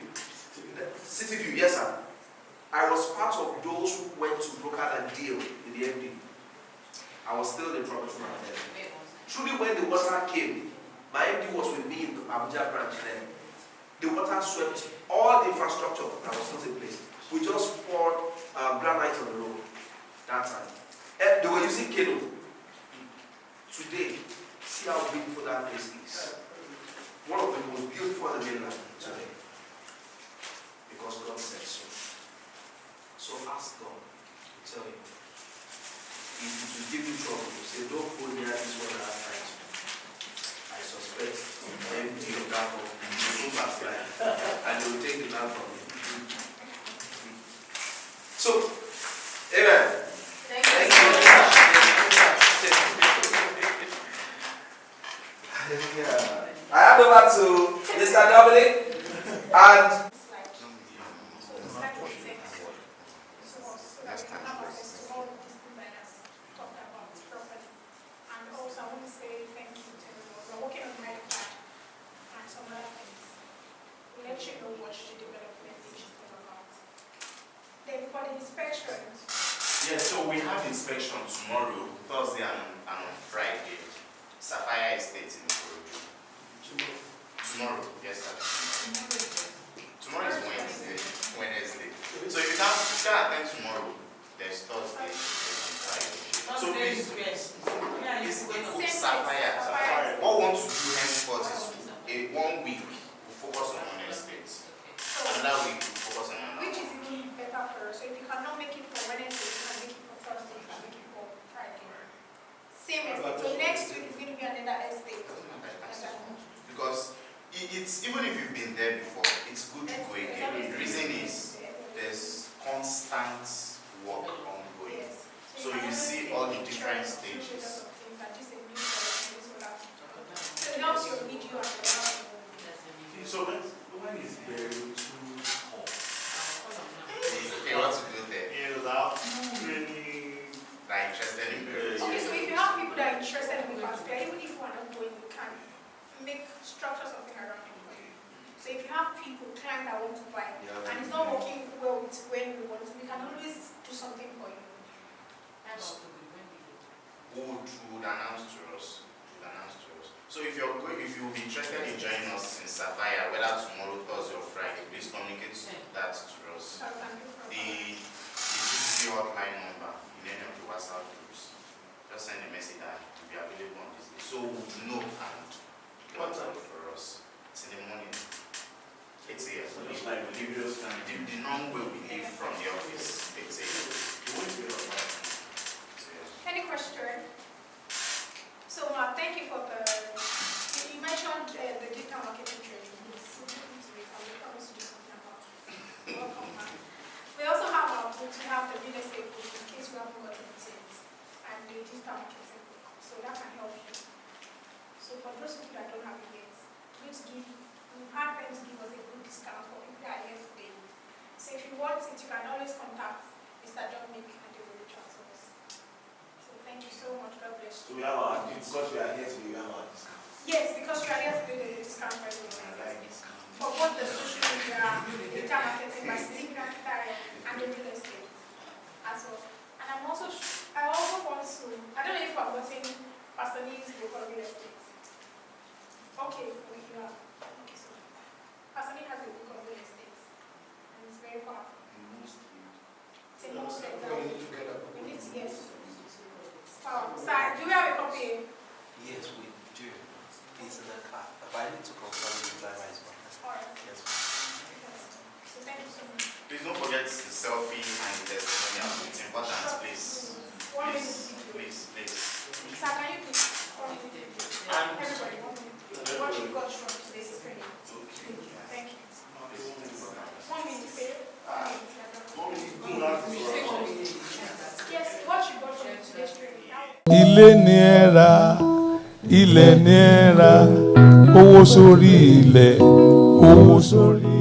City View, yes sir. I was part of those who went to broker that deal in the MD. I was still in Property Mart then. Truly when the water came, my MD was with me in the Abuja branch then. The water swept all the infrastructure that was put in place. We just poured granite on the road that time. They were using canoe. Today, see how beautiful that place is. One of the most beautiful on the mainland today. Because God said so. So ask God to tell you. If it will give you trouble, say, don't go near this one that has time. I suspect the empty of that one will go back fly and they will take the land from you. So, amen. Thank you. I hand over to Mr. Dominic and yeah, so we have inspection tomorrow, Thursday and on Friday. Sapphire Estate in Ikorodu. Tomorrow, yes sir. Tomorrow is Wednesday. So if you can't attend tomorrow, there's Thursday, there's Friday. So please, it's Sapphire. What we want to do henceforth is 1 week we focus on one estate. Another week we focus on another. Which is even better for us. So if you cannot make it for Wednesday, you can make it for Thursday, you can make it for Friday. Same estate. So next week is going to be another estate. Because it's even if you've been there before, it's good to go again. The reason is there's constant work ongoing. So you see all the different stages. So it helps your video and your So when is very too hot? Okay, what to do there? Yeah, without too many. Like interested in very. Okay, so if you have people that are interested in the particular, even if you are not going, you can make structure something around it for you. So if you have people, clients that want to buy, and it's not working well with when we want to, we can always do something for you. Who would announce to us? So if you'll be interested in joining us in Sapphire, whether tomorrow, Thursday or Friday, please communicate that to us. The CCC hotline number in any of the WhatsApp groups. Just send a message that will be available on this day. So we'll know and what's up for us. It's in the morning. 8 a.m. So it's like The normal way we leave from the office, 8 a.m. Any question? So thank you for you mentioned the digital marketing training. Welcome back. We also have our book, we have the real estate book in case you haven't gotten it yet, and the digital marketing book. So that can help you. So for those of you that don't have it yet, we have them to give us a good discount for people that are here today. So if you want it, you can always contact Mr. Dominic and they will reach out to us. So thank you so much. God bless So you. we have our, because we are here today, we have our discount. Yes, because we are here to do the discount for everyone. For both the social media, digital marketing, by sticking and the real estate as well. And I also want to, I don't know if I'm getting Pastor Lee's book on real estate. Okay, we are. Okay, so Pastor Lee has a book on real estate. And it's very powerful. It's a most we need to, yes. Sir, do you have a copy? yes, we do. It's in the car. But I need to confirm the driver is one. Alright. Yes. So thank you so much. Please don't forget the selfie and the testimonial meeting ilé ni ẹ rà, ilẹ̀ ni ẹ rà, owó sórí ilẹ̀, owó sórí